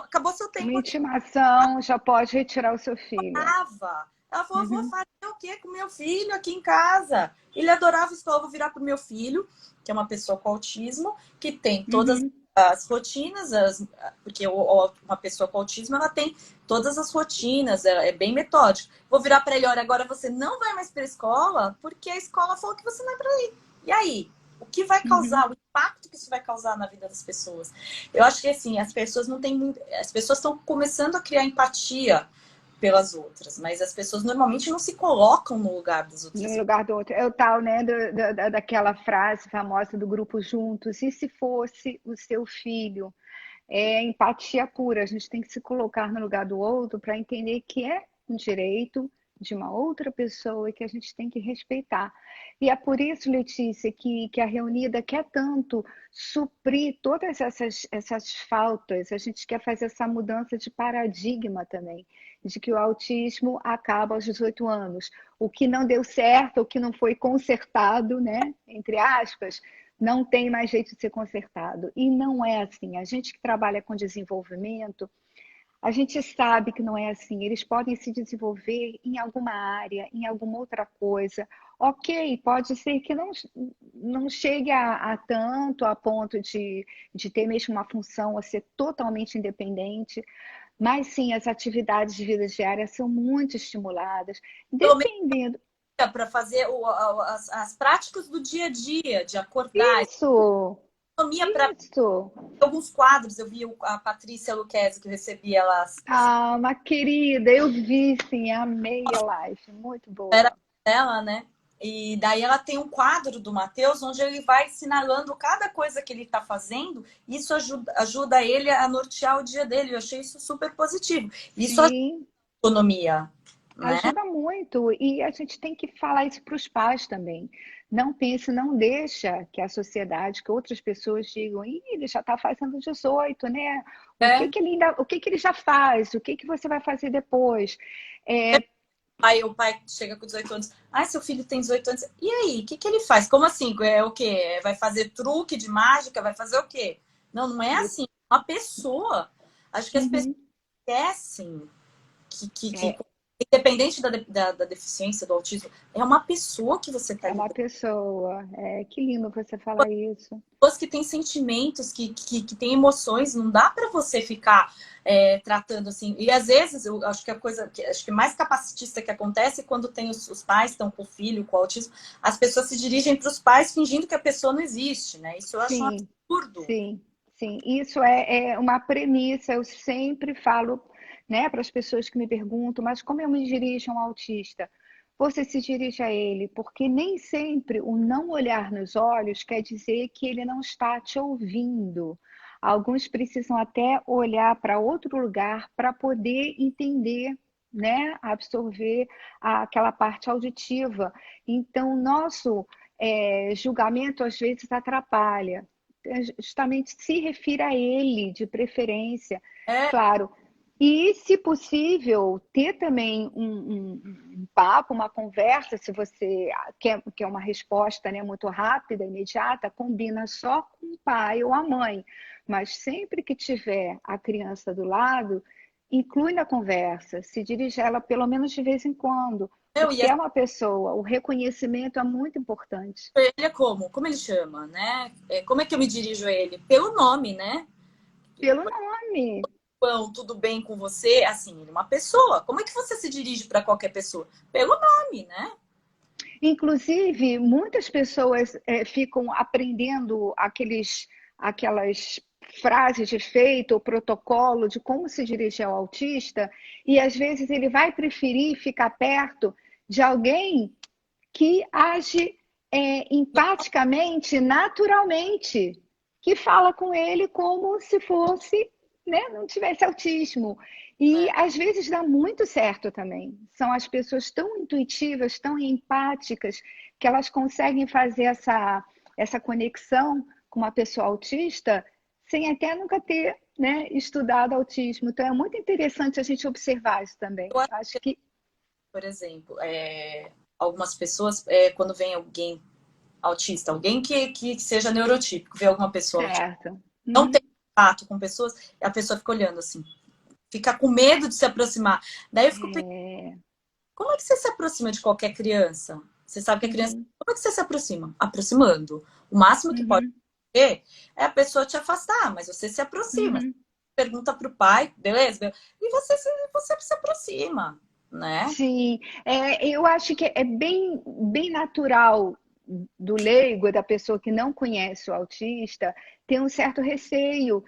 acabou seu Uma tempo aqui. intimação já pode retirar o seu filho. Ela falou, vou Uhum. fazer o quê com meu filho aqui em casa? Ele adorava escola, vou virar pro meu filho, que é uma pessoa com autismo, que tem todas Uhum. as rotinas, porque uma pessoa com autismo, ela tem todas as rotinas, é bem metódico. Vou virar para ele, olha, agora você não vai mais para a escola, porque a escola falou que você não é para ir. E aí? O que vai Uhum. causar, o impacto que isso vai causar na vida das pessoas? Eu acho que assim, as pessoas não têm muito, as pessoas estão começando a criar empatia pelas outras, mas as pessoas normalmente não se colocam no lugar das No outras. lugar do outro. É o tal, né, daquela frase famosa do grupo Juntos. E se fosse o seu filho? É empatia pura. A gente tem que se colocar no lugar do outro para entender que é um direito de uma outra pessoa e que a gente tem que respeitar. E é por isso, Letícia, que a Reunida quer tanto suprir todas essas faltas. A gente quer fazer essa mudança de paradigma também, de que o autismo acaba aos 18 anos. O que não deu certo, o que não foi consertado, né, entre aspas, não tem mais jeito de ser consertado. E não é assim. A gente que trabalha com desenvolvimento, a gente sabe que não é assim. Eles podem se desenvolver em alguma área, em alguma outra coisa. Ok, pode ser que não chegue a tanto, a ponto de ter mesmo uma função, a ser totalmente independente, mas sim, as atividades de vida diária são muito estimuladas, Pelo menos dependendo. para fazer as práticas do dia a dia, de acordar, Isso, economia para isso. alguns quadros. Eu vi a Patrícia Luquezzi, que eu recebi elas, Ah, uma querida, eu vi, sim, amei a live, muito era boa. dela, né? E daí ela tem um quadro do Matheus onde ele vai assinalando cada coisa que ele está fazendo. E isso ajuda ele a nortear o dia dele. Eu achei isso super positivo. Isso ajuda Sim, a autonomia, né? ajuda muito. E a gente tem que falar isso para os pais também. Não pense, não deixa que a sociedade, que outras pessoas digam, ih, ele já está fazendo 18, né? É. O que que ele já faz? O que que você vai fazer depois? É, Aí o pai chega com 18 anos. Ah, seu filho tem 18 anos. E aí, o que ele faz? Como assim? É o quê? Vai fazer truque de mágica? Vai fazer o quê? Não, não é assim. Uma pessoa. Acho que as pessoas uhum, esquecem que é, independente da deficiência, do autismo, é uma pessoa que você está é uma lidando. pessoa. É, que lindo você falar isso. Pessoas que têm sentimentos, que têm emoções, não dá para você ficar tratando assim. E às vezes, eu acho que a coisa acho que mais capacitista que acontece é quando tem os pais estão com o filho, com o autismo, as pessoas se dirigem para os pais fingindo que a pessoa não existe, né? Isso eu acho um Sim, absurdo. sim, sim. Isso é uma premissa. Eu sempre falo, né, para as pessoas que me perguntam, mas como eu me dirijo a um autista? Você se dirige a ele, porque nem sempre o não olhar nos olhos quer dizer que ele não está te ouvindo. Alguns precisam até olhar para outro lugar para poder entender, né, absorver aquela parte auditiva. Então, nosso julgamento às vezes atrapalha. Justamente se refira a ele, de preferência, É, claro. E, se possível, ter também um papo, uma conversa, se você quer uma resposta, né, muito rápida, imediata, combina só com o pai ou a mãe. Mas sempre que tiver a criança do lado, inclui na conversa, se dirige a ela pelo menos de vez em quando, eu porque ia é uma pessoa, o reconhecimento é muito importante. ele é como? Como ele chama, né? Como é que eu me dirijo a ele? Pelo nome, né? Pelo nome. João, tudo bem com você? Assim, ele é uma pessoa. Como é que você se dirige para qualquer pessoa? Pelo nome, né? Inclusive, muitas pessoas ficam aprendendo aquelas frases de efeito ou protocolo de como se dirigir ao autista, e às vezes ele vai preferir ficar perto de alguém que age empaticamente, naturalmente, que fala com ele como se fosse, né, não tivesse autismo. E É. às vezes dá muito certo também. São as pessoas tão intuitivas, tão empáticas, que elas conseguem fazer essa conexão com uma pessoa autista sem até nunca ter, né, estudado autismo. Então é muito interessante a gente observar isso também. Eu acho Acho que, que por exemplo, algumas pessoas, quando vem alguém autista, alguém que seja neurotípico, vê alguma pessoa autista, certo. não tem Uhum. contato com pessoas, a pessoa fica olhando assim, fica com medo de se aproximar. Daí eu fico pensando, É, como é que você se aproxima de qualquer criança? Você sabe que a criança. uhum, Como é que você se aproxima? Aproximando. O máximo que pode uhum, ter é a pessoa te afastar, mas você se aproxima. uhum. Pergunta pro pai, beleza? E você se aproxima, né? Sim, eu acho que é bem natural do leigo, da pessoa que não conhece o autista, ter um certo receio.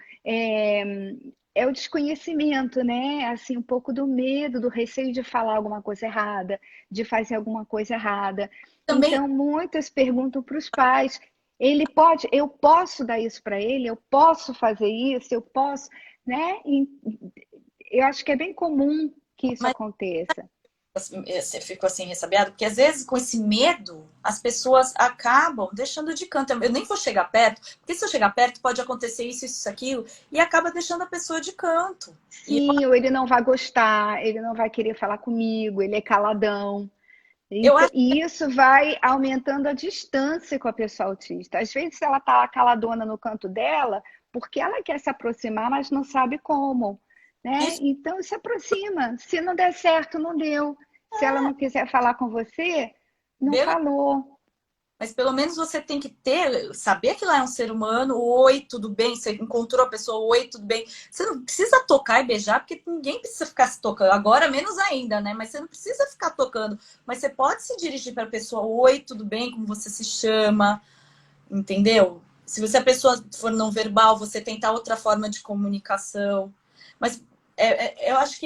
É o desconhecimento, né? Assim, um pouco do medo, do receio de falar alguma coisa errada, de fazer alguma coisa errada. Também, Então, muitas perguntam para os pais: eu posso dar isso para ele? Eu posso fazer isso? Eu posso, né? E eu acho que é bem comum que isso mas aconteça. você ficou assim ressabiado, porque às vezes com esse medo as pessoas acabam deixando de canto. Eu nem vou chegar perto, porque se eu chegar perto pode acontecer isso, aquilo, e acaba deixando a pessoa de canto. E Sim, ou ele não vai gostar, ele não vai querer falar comigo, ele é caladão. eu Então, acho e isso vai aumentando a distância com a pessoa autista. Às vezes ela está caladona no canto dela, porque ela quer se aproximar, mas não sabe como, que né? isso Então se aproxima. Se não der certo, não deu. Se ela não quiser falar com você, não beleza. falou. Mas pelo menos você tem que saber que lá é um ser humano. Oi, tudo bem? Você encontrou a pessoa, oi, tudo bem? Você não precisa tocar e beijar, porque ninguém precisa ficar se tocando. Agora, menos ainda, né? Mas você não precisa ficar tocando. Mas você pode se dirigir para a pessoa, oi, tudo bem? Como você se chama? Entendeu? Se você a pessoa for não verbal, você tentar outra forma de comunicação. Mas eu acho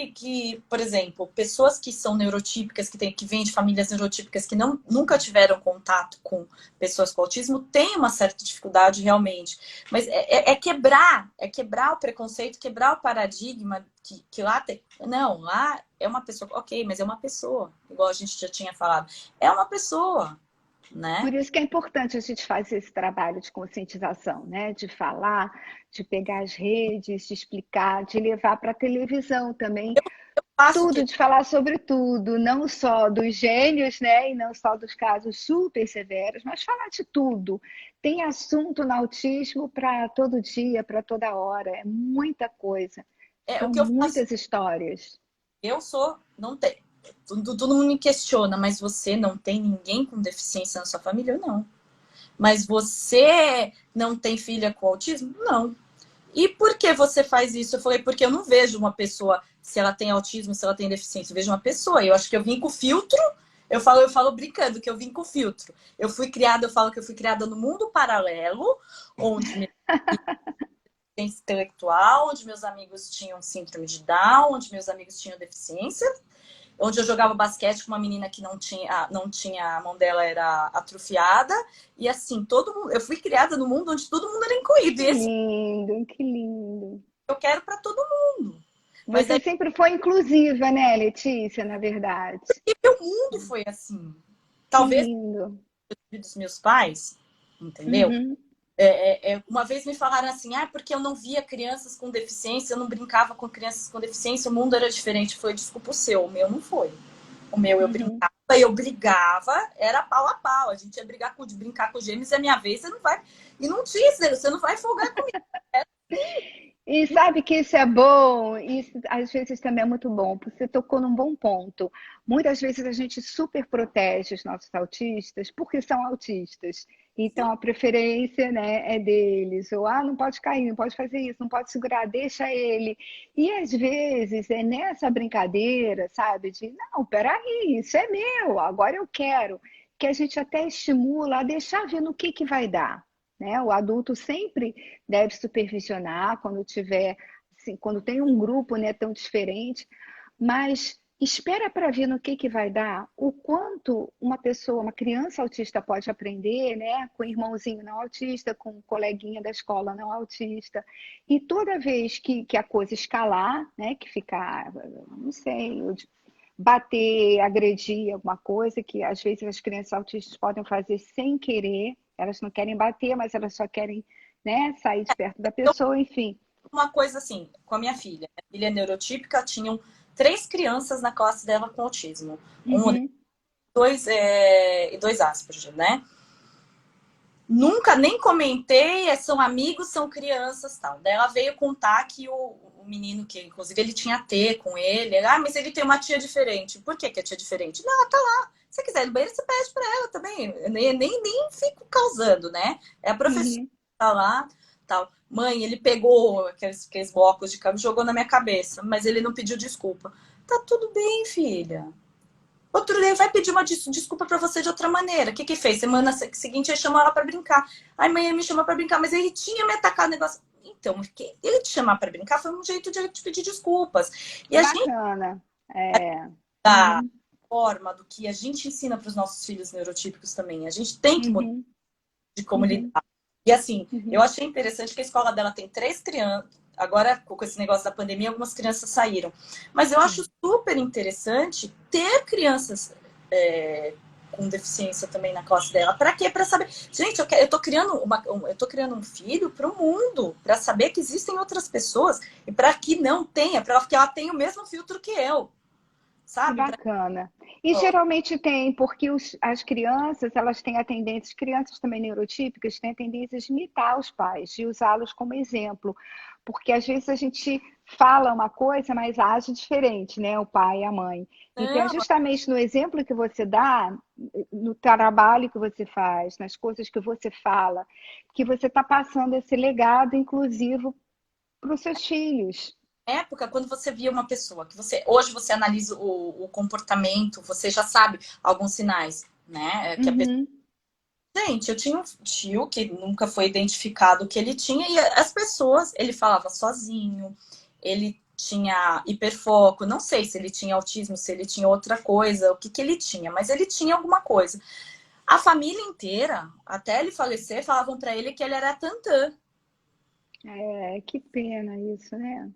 por exemplo, pessoas que são neurotípicas, que vêm de famílias neurotípicas, que nunca tiveram contato com pessoas com autismo, têm uma certa dificuldade realmente. Mas é quebrar o preconceito, quebrar o paradigma que lá tem. Não, lá é uma pessoa, ok, mas é uma pessoa, igual a gente já tinha falado. É uma pessoa, Por né? isso que é importante a gente fazer esse trabalho de conscientização, né? De falar, de pegar as redes, de explicar, de levar para a televisão também, Faço tudo, que de falar sobre tudo, não só dos gênios, né? E não só dos casos super severos, mas falar de tudo. Tem assunto no autismo para todo dia, para toda hora, é muita coisa, o são que eu faço. muitas histórias. Não tem. Todo mundo me questiona, mas você não tem ninguém com deficiência na sua família? Não. Mas você não tem filha com autismo? Não. E por que você faz isso? Eu falei, porque eu não vejo uma pessoa, se ela tem autismo, se ela tem deficiência, eu vejo uma pessoa. Eu acho que eu vim com filtro. Eu falo brincando que eu vim com filtro. Eu falo que eu fui criada no mundo paralelo, onde minha deficiência intelectual, onde meus amigos tinham síndrome de Down, onde meus amigos tinham deficiência, onde eu jogava basquete com uma menina que não tinha a mão dela era atrofiada. E assim, todo mundo, eu fui criada no mundo onde todo mundo era incluído. E Que esse lindo, que lindo. eu quero para todo mundo. Mas Você daí sempre foi inclusiva, né, Letícia, na verdade. o mundo foi assim. Que Talvez lindo. dos meus pais, entendeu? Uhum, Uma vez me falaram assim, porque eu não via crianças com deficiência, eu não brincava com crianças com deficiência, o mundo era diferente. Foi, desculpa, o seu, o meu não foi. O meu uhum. eu brigava, era pau a pau. A gente ia brincar com gêmeos, é minha vez, você não vai. E não tinha, você não vai folgar comigo. E sabe que isso é bom, isso às vezes também é muito bom, porque você tocou num bom ponto. Muitas vezes a gente super protege os nossos autistas porque são autistas. Então a preferência, né, é deles. Ou não pode cair, não pode fazer isso, não pode segurar, deixa ele. E às vezes é nessa brincadeira, sabe, de não, peraí, isso é meu, agora eu quero, que a gente até estimula a deixar ver no que vai dar. Né? O adulto sempre deve supervisionar quando tiver, assim, quando tem um grupo, né, tão diferente, mas espera para ver no que vai dar, o quanto uma pessoa, uma criança autista pode aprender, né? Com o irmãozinho não autista, com o coleguinha da escola não autista. E toda vez que a coisa escalar, né? Que ficar, não sei, bater, agredir alguma coisa, que às vezes as crianças autistas podem fazer sem querer, elas não querem bater, mas elas só querem, né, sair de perto da Então, pessoa, enfim. uma coisa assim, com a minha filha. Minha filha é neurotípica, tinham 3 crianças na classe dela com autismo. Uhum, Dois, e dois Asperger, né? Nunca nem comentei, são amigos, são crianças, tal. Daí ela veio contar que o menino, que inclusive ele tinha T com ele, mas ele tem uma tia diferente. Por que a tia é diferente? Não, ela tá lá. Se você quiser ir no banheiro, você pede pra ela também. Nem fico causando, né? É a professora uhum. que tá lá, tal. Mãe, ele pegou aqueles blocos de cabelo e jogou na minha cabeça, mas ele não pediu desculpa. Tá tudo bem, filha. Outro dia vai pedir uma desculpa pra você de outra maneira. O que que fez? Semana seguinte ele chamou ela pra brincar. Ai, mãe, ele me chamou pra brincar, mas ele tinha me atacado o negócio. Então, ele te chamar pra brincar foi um jeito de te pedir desculpas. E a gente Bacana. É. dá Uhum, forma do que a gente ensina para os nossos filhos neurotípicos também. A gente tem que mudar uhum, de como uhum, lidar. E assim, eu uhum. achei interessante que a escola dela tem 3 crianças. Agora, com esse negócio da pandemia, algumas crianças saíram. Mas eu acho Sim. super interessante ter crianças com deficiência também na classe dela. Para quê? Para saber. Gente, eu tô criando eu tô criando um filho para o mundo, para saber que existem outras pessoas e para que não tenha, para que ela tenha o mesmo filtro que eu, Que sabe? Pra... bacana. E geralmente tem, porque as crianças, elas têm a tendência, crianças também neurotípicas, têm a tendência de imitar os pais, de usá-los como exemplo. Porque às vezes a gente fala uma coisa, mas age diferente, né? O pai e a mãe. Então, é Não, justamente no exemplo que você dá, no trabalho que você faz, nas coisas que você fala, que você está passando esse legado inclusivo para os seus filhos. época, quando você via uma pessoa que você hoje você analisa o comportamento, você já sabe alguns sinais, né? Que a pessoa... Uhum, Gente, eu tinha um tio que nunca foi identificado o que ele tinha, e as pessoas, ele falava sozinho, ele tinha hiperfoco, não sei se ele tinha autismo, se ele tinha outra coisa, o que que ele tinha, mas ele tinha alguma coisa. A família inteira, até ele falecer, falavam para ele que ele era tantã. é, que pena isso, né?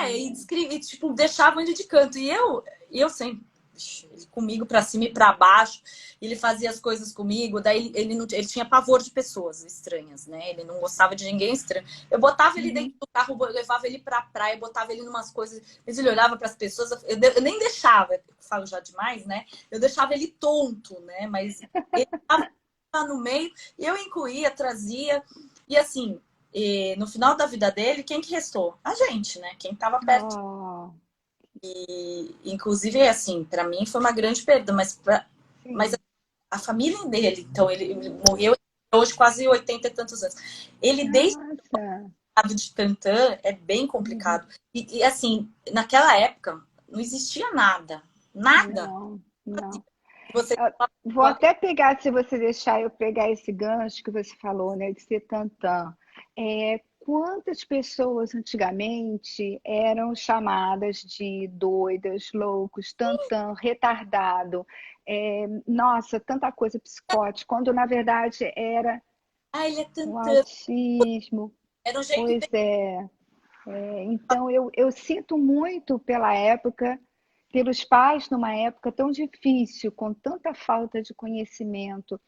E tipo, deixavam ele de canto. E eu sempre, ele comigo pra cima e pra baixo, ele fazia as coisas comigo, daí ele, não, ele tinha pavor de pessoas estranhas, né? Ele não gostava de ninguém estranho. Eu botava ele dentro Uhum. do carro, eu levava ele pra praia, botava ele em umas coisas, mas ele olhava para as pessoas, eu nem deixava, eu falo já demais, né? Eu deixava ele tonto, né? Mas ele tava lá no meio, e eu incluía, trazia, e assim, e no final da vida dele, quem que restou? A gente, né? Quem estava perto. Oh, E, inclusive, assim, para mim foi uma grande perda, mas sim. a família dele, então ele morreu hoje quase 80 e tantos anos. Ele, desde Nossa. o lado de Tantã, é bem Uhum. complicado. E, assim, naquela época, não existia nada. Nada. Não, não. Você Ah, vou até pegar, se você deixar eu pegar esse gancho que você falou, né, de ser tantã. Quantas pessoas antigamente eram chamadas de doidas, loucos, tantã, retardado, nossa, tanta coisa psicótica, quando na verdade era ele é um Tantã. autismo. Era um jeito Pois dele. é. Então, eu sinto muito pela época, pelos pais numa época tão difícil, com tanta falta de conhecimento.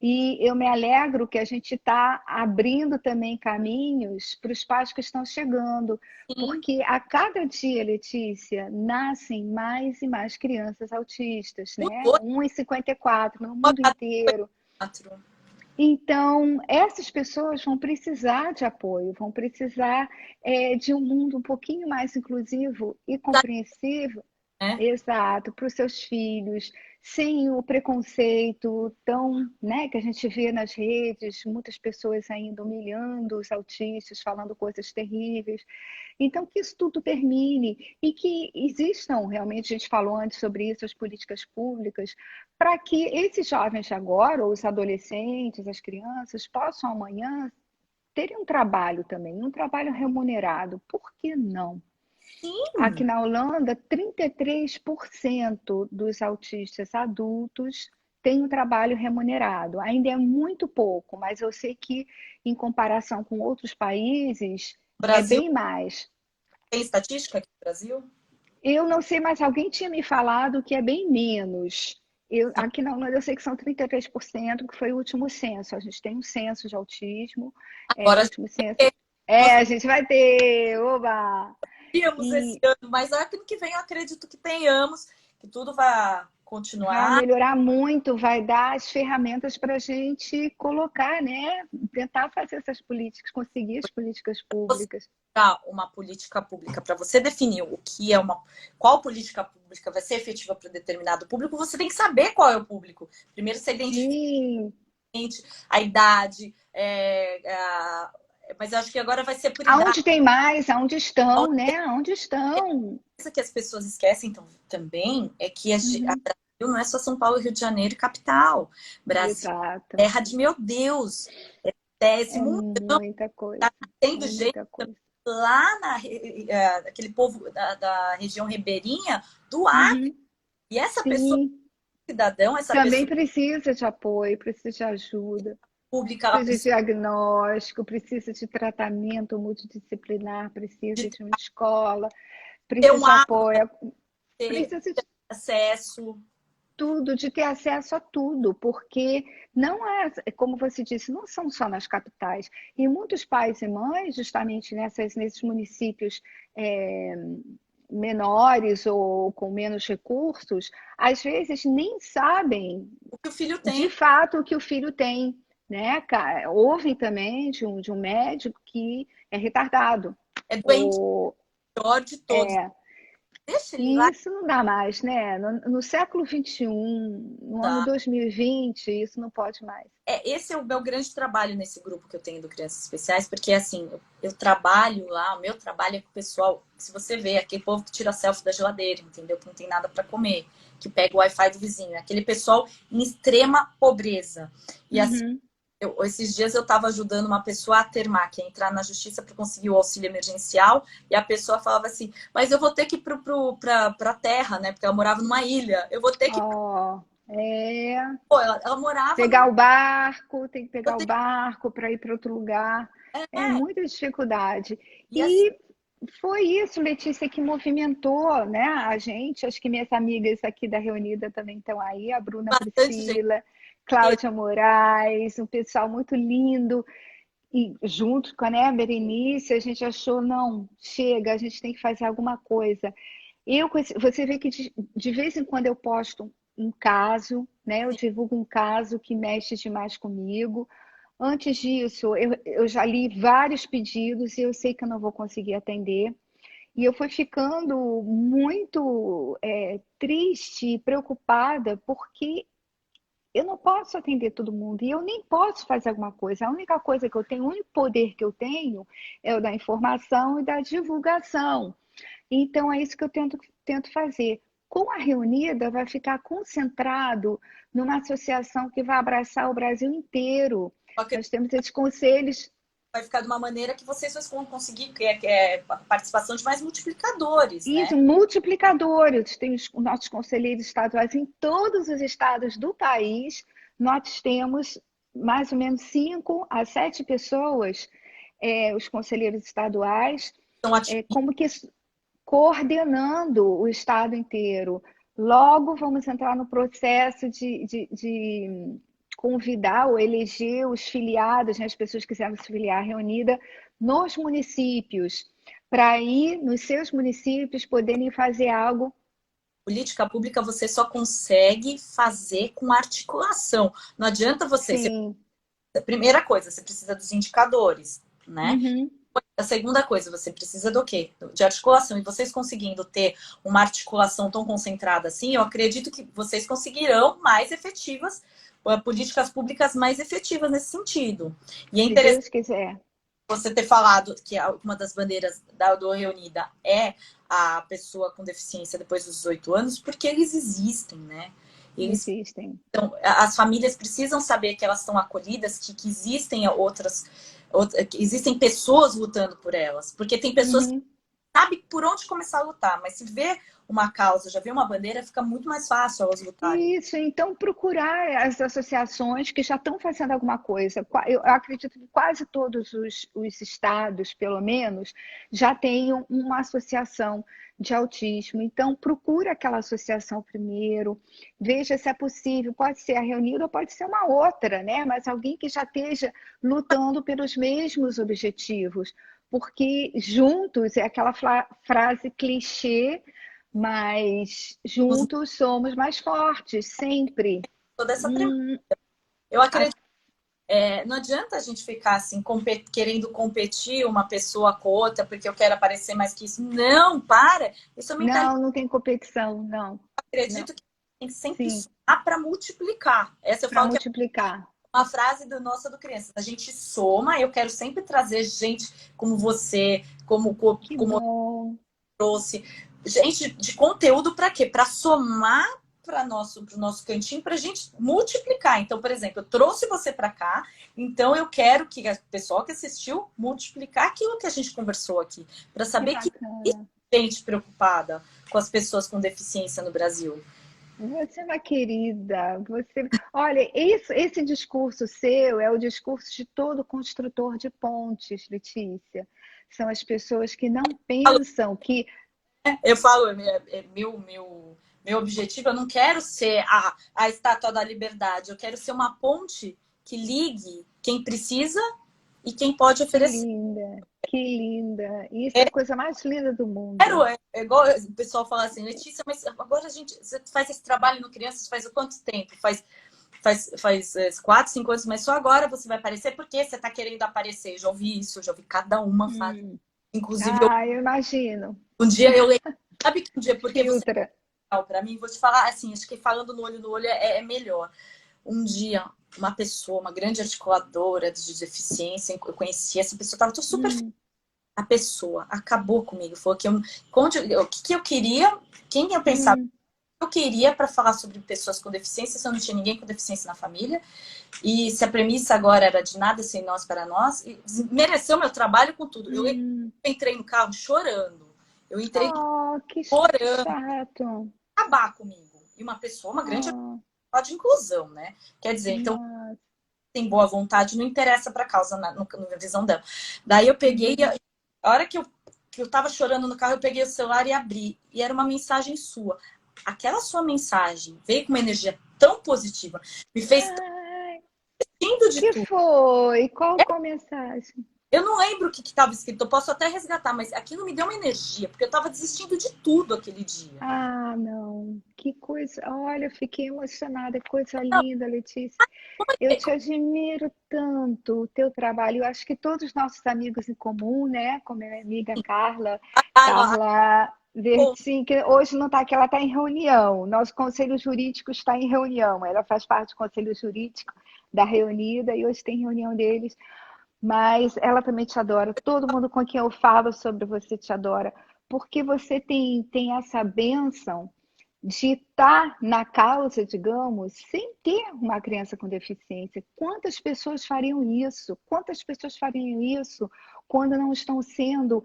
E eu me alegro que a gente está abrindo também caminhos para os pais que estão chegando, Sim, porque a cada dia, Letícia, nascem mais e mais crianças autistas, né? mudou 1,54 no a mundo inteiro. 4. Então, essas pessoas vão precisar de apoio, vão precisar de um mundo um pouquinho mais inclusivo e compreensivo, Né? exato, para os seus filhos, sem o preconceito tão, né, que a gente vê nas redes, muitas pessoas ainda humilhando os autistas, falando coisas terríveis. Então, que isso tudo termine e que existam, realmente, a gente falou antes sobre isso, as políticas públicas, para que esses jovens de agora, ou os adolescentes, as crianças, possam amanhã terem um trabalho também, um trabalho remunerado. Por que não? Aqui Sim, na Holanda, 33% dos autistas adultos têm um trabalho remunerado. Ainda é muito pouco, mas eu sei que, em comparação com outros países, o é Brasil bem mais. tem estatística aqui no Brasil? Eu não sei, mas alguém tinha me falado que é bem menos. Sim. Aqui na Holanda eu sei que são 33%, que foi o último censo. A gente tem um censo de autismo, o Agora a gente último censo. tem, nós A gente vai ter, oba! tínhamos esse E ano, mas ano que vem eu acredito que tenhamos, que tudo vai vai continuar. melhorar muito, vai dar as ferramentas para a gente colocar, né? Tentar fazer essas políticas, conseguir as políticas públicas. Uma política pública, para você definir o que é qual política pública vai ser efetiva para determinado público, você tem que saber qual é o público. Primeiro você identifica Sim, a idade, mas eu acho que agora vai ser por idade. aonde tem mais, aonde A estão, né? Aonde estão? coisa que as pessoas esquecem também é que a Uhum. Brasil não é só São Paulo, Rio de Janeiro e capital. Brasil, Exato. terra de meu Deus, é esse É mundo muita coisa, tendo é gente muita coisa. lá aquele povo da região ribeirinha do Acre. Uhum. E essa pessoa, Sim, cidadão, essa também pessoa precisa de apoio, precisa de ajuda, pública, ela precisa de precisa diagnóstico, precisa de tratamento multidisciplinar, de precisa de uma escola, ter precisa um de apoio, ter precisa de acesso. tudo, de ter acesso a tudo, porque não é, como você disse, não são só nas capitais. E muitos pais e mães, justamente nesses municípios é, menores ou com menos recursos, às vezes nem sabem O que o filho de tem fato o que o filho tem. Né? Houve também de um médico que é retardado. é doente, Ou, pior de todos. é, Deixa ele e lá. isso não dá mais, né? No século XXI, no ano Tá? 2020, isso não pode mais. Esse é o meu grande trabalho nesse grupo que eu tenho do Crianças Especiais, porque assim, eu trabalho lá, o meu trabalho é com o pessoal, se você vê, aquele povo que tira selfie da geladeira, entendeu? Que não tem nada para comer, que pega o Wi-Fi do vizinho, aquele pessoal em extrema pobreza. E assim, Uhum. esses dias eu estava ajudando uma pessoa a termar, que é entrar na justiça para conseguir o auxílio emergencial, e a pessoa falava assim, mas eu vou ter que ir para a terra, né? Porque ela morava numa ilha, eu vou ter que. Ó, Pô, ela morava pegar num. o barco, tem que Vou pegar o ter barco para ir para outro lugar. É é, muita dificuldade. e assim, E foi isso, Letícia, que movimentou, né, a gente. Acho que minhas amigas aqui da Reunida também estão aí, a Bruna bastante gente. Priscila, Cláudia Moraes, um pessoal muito lindo. E junto com a, né, Berenice, a gente achou, não, chega, a gente tem que fazer alguma coisa. Você vê que de vez em quando eu posto um caso, né? Eu divulgo um caso que mexe demais comigo. Antes disso, eu já li vários pedidos e eu sei que eu não vou conseguir atender. E eu fui ficando muito triste e preocupada porque eu não posso atender todo mundo e eu nem posso fazer alguma coisa. A única coisa que eu tenho, o único poder que eu tenho é o da informação e da divulgação. Então, é isso que eu tento fazer. Com a Reunida, vai ficar concentrado numa associação que vai abraçar o Brasil inteiro. Nós temos esses conselhos, Vai ficar de uma maneira que vocês vão conseguir, que é a participação de mais multiplicadores, né? isso, multiplicadores. Tem os nossos conselheiros estaduais em todos os estados do país. Nós temos mais ou menos 5 a 7 pessoas, os conselheiros estaduais, Então, ativistas, como que coordenando o estado inteiro. Logo, vamos entrar no processo de convidar ou eleger os filiados, né, as pessoas que quiserem se filiar reunida nos municípios, para ir nos seus municípios poderem fazer algo. política pública você só consegue fazer com articulação. Não adianta você. Sim. A primeira coisa, você precisa dos indicadores, né? Uhum. A segunda coisa, você precisa do quê? De articulação. E vocês conseguindo ter uma articulação tão concentrada assim, eu acredito que vocês conseguirão mais efetivas, políticas públicas mais efetivas nesse sentido. E é Se interessante Deus quiser. você ter falado que uma das bandeiras do Reunida é a pessoa com deficiência depois dos 18 anos, porque eles existem, né? Eles, Existem. então, as famílias precisam saber que elas estão acolhidas, que existem que existem pessoas lutando por elas. Porque tem pessoas que Uhum. sabe por onde começar a lutar, mas se vê uma causa, já vê uma bandeira, fica muito mais fácil elas lutarem. Isso, então procurar as associações que já estão fazendo alguma coisa. Eu acredito que quase todos os estados, pelo menos, já tenham uma associação de autismo. Então, procura aquela associação primeiro, veja se é possível. Pode ser a Reunida ou pode ser uma outra, né? Mas alguém que já esteja lutando pelos mesmos objetivos. Porque juntos é aquela frase clichê, mas juntos somos mais fortes, sempre. Toda essa premissa. Hum, Eu a- acredito. Não adianta a gente ficar assim, querendo competir uma pessoa com outra, porque eu quero aparecer mais que isso. Não, para! Isso é mentalidade. não, não tem competição, não, Eu não. acredito que tem que sempre Sim, somar para multiplicar. Essa eu para falo que é multiplicar. uma frase do Nossa do Criança. A gente soma, eu quero sempre trazer gente como você, Que como eu bom. trouxe. Gente de conteúdo para quê? Para somar para pro nosso cantinho, para a gente multiplicar. Então, por exemplo, eu trouxe você para cá, então eu quero que o pessoal que assistiu multiplicar aquilo que a gente conversou aqui, para Que saber que bacana. tem gente preocupada com as pessoas com deficiência no Brasil. Você é uma querida. Você, olha, esse discurso seu é o discurso de todo construtor de pontes, Letícia. São as pessoas que não pensam que Eu falo, meu objetivo, eu não quero ser a estátua da liberdade, eu quero ser uma ponte que ligue quem precisa e quem pode que oferecer. linda, que linda. Isso é a coisa mais linda do Quero, mundo. é igual o pessoal fala assim, Letícia, mas agora você faz esse trabalho no Crianças faz quanto tempo? Faz 4, 5 anos, mas só agora você vai aparecer porque você está querendo aparecer. Eu já ouvi isso, já ouvi cada uma fala. Hum. Inclusive, Ah, eu imagino. um dia eu lembro, sabe que um dia, porque você Filtra. é para mim, vou te falar assim, acho que falando no olho é melhor. Um dia, uma pessoa, uma grande articuladora de deficiência, eu conheci essa pessoa, estava super feliz. Hum, A pessoa acabou comigo, falou que o que eu queria, quem eu pensava hum. que eu queria para falar sobre pessoas com deficiência, se eu não tinha ninguém com deficiência na família, e se a premissa agora era de nada sem nós para nós, e mereceu meu trabalho com tudo. Eu Hum. entrei no carro chorando, eu entrei Oh, que chorando, chato. acabar comigo. E uma pessoa, uma grande Oh, de inclusão, né? Quer dizer, então nossa. tem boa vontade, não interessa para a causa na visão dela. Daí eu peguei, Hum. a hora que eu tava chorando no carro, eu peguei o celular e abri. E era uma mensagem sua. Aquela sua mensagem veio com uma energia tão positiva, me fez tão Ai, lindo de que tudo. foi? Qual mensagem? Eu não lembro o que estava escrito, eu posso até resgatar, mas aquilo me deu uma energia, porque eu estava desistindo de tudo aquele dia. Ah, não. Que coisa. Olha, eu fiquei emocionada. Que coisa Não, linda, Letícia. Eu te admiro tanto o teu trabalho. Eu acho que todos os nossos amigos em comum, né? Como a minha amiga Carla, ah, Carla bom, Vertin, que hoje não está aqui, ela está em reunião. Nosso conselho jurídico está em reunião. Ela faz parte do conselho jurídico da Reunida e hoje tem reunião deles. Mas ela também te adora. Todo mundo com quem eu falo sobre você te adora. Porque você tem essa bênção de estar na causa, digamos, sem ter uma criança com deficiência. Quantas pessoas fariam isso? Quantas pessoas fariam isso quando não estão sendo,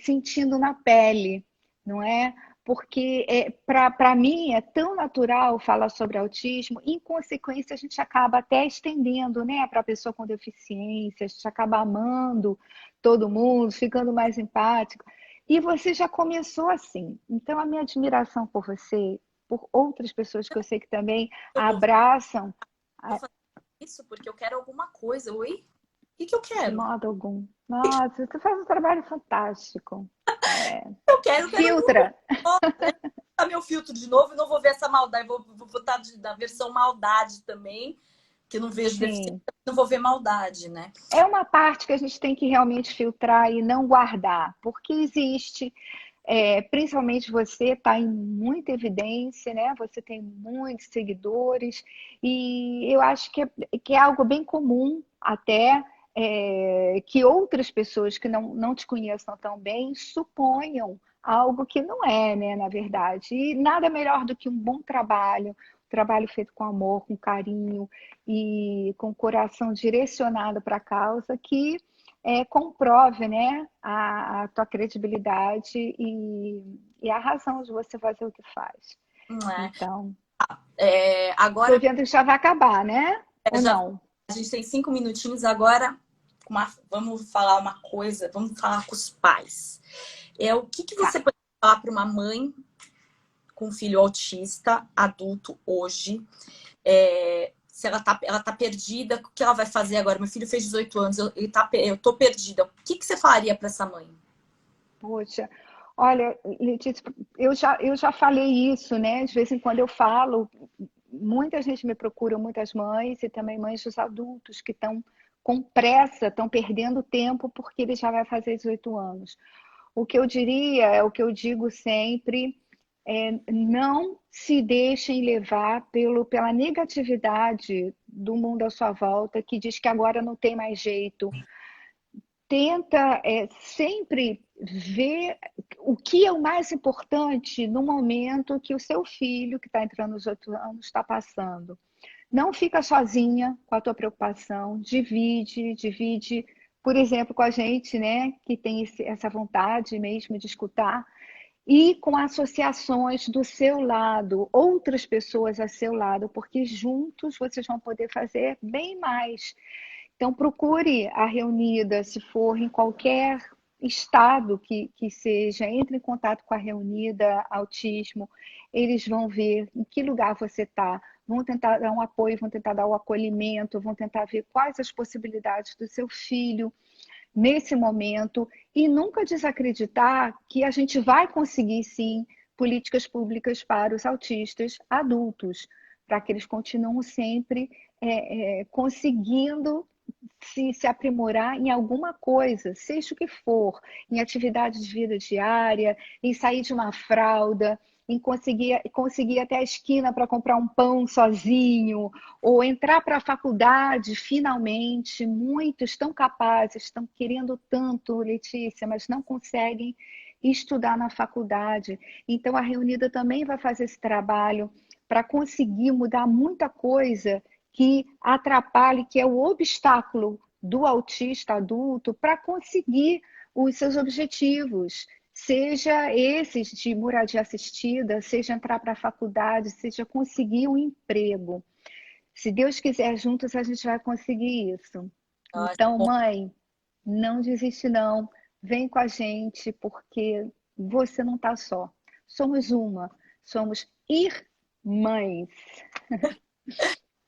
sentindo na pele, não é? Porque para mim é tão natural falar sobre autismo, em consequência a gente acaba até estendendo, né, para a pessoa com deficiência, a gente acaba amando todo mundo, ficando mais empático. E você já começou assim. Então, a minha admiração por você, por outras pessoas que eu sei que também eu vou abraçam, fazer isso porque eu quero alguma coisa. Oi? O que eu de quero? modo algum. Nossa, você faz um trabalho fantástico. É. Eu quero Filtra. botar meu filtro de novo e não vou ver essa maldade. Vou botar da versão maldade também, que eu não vejo deficiência, Sim. não vou ver maldade, né? É uma parte que a gente tem que realmente filtrar e não guardar, porque existe. Principalmente você está em muita evidência, né? Você tem muitos seguidores, e eu acho que é algo bem comum até que outras pessoas que não te conheçam tão bem suponham algo que não é, né? Na verdade. E nada melhor do que um bom trabalho, um trabalho feito com amor, com carinho e com o coração direcionado para a causa, que comprove, né, a tua credibilidade e a razão de você fazer o que faz. Não é? Então, tô Agora vendo que já vai acabar, né? Ou já não? a gente tem 5 minutinhos agora. Vamos falar uma coisa, vamos falar com os pais. O que Tá. você pode falar para uma mãe com um filho autista, adulto, hoje? Se ela tá perdida, o que ela vai fazer agora? Meu filho fez 18 anos, eu tô perdida. O que você falaria para essa mãe? Poxa, olha, Letícia, eu já falei isso, né? De vez em quando eu falo, muita gente me procura, muitas mães e também mães dos adultos que estão com pressa, estão perdendo tempo porque ele já vai fazer 18 anos. O que eu diria é o que eu digo sempre, não se deixem levar pela negatividade do mundo à sua volta, que diz que agora não tem mais jeito. Tenta sempre ver o que é o mais importante no momento que o seu filho, que está entrando nos 8 anos, está passando. Não fica sozinha com a tua preocupação, divide, por exemplo, com a gente, né, que tem essa vontade mesmo de escutar, e com associações do seu lado, outras pessoas a seu lado, porque juntos vocês vão poder fazer bem mais. Então, procure a Reunida, se for em qualquer estado que seja, entre em contato com a Reunida Autismo, eles vão ver em que lugar você está, vão tentar dar um apoio, vão tentar dar o acolhimento, vão tentar ver quais as possibilidades do seu filho nesse momento e nunca desacreditar que a gente vai conseguir sim políticas públicas para os autistas adultos, para que eles continuem sempre conseguindo se aprimorar em alguma coisa, seja o que for, em atividade de vida diária, em sair de uma fralda, em conseguir até a esquina para comprar um pão sozinho, ou entrar para a faculdade finalmente. Muitos estão capazes, estão querendo tanto, Letícia, mas não conseguem estudar na faculdade. Então a Reunida também vai fazer esse trabalho para conseguir mudar muita coisa que atrapalhe, que é o obstáculo do autista adulto para conseguir os seus objetivos, seja esses de moradia assistida, seja entrar para a faculdade, seja conseguir um emprego. Se Deus quiser, juntos a gente vai conseguir isso. Ah, Então, mãe, não desiste não. Vem com a gente, porque você não está só. Somos uma, somos irmãs.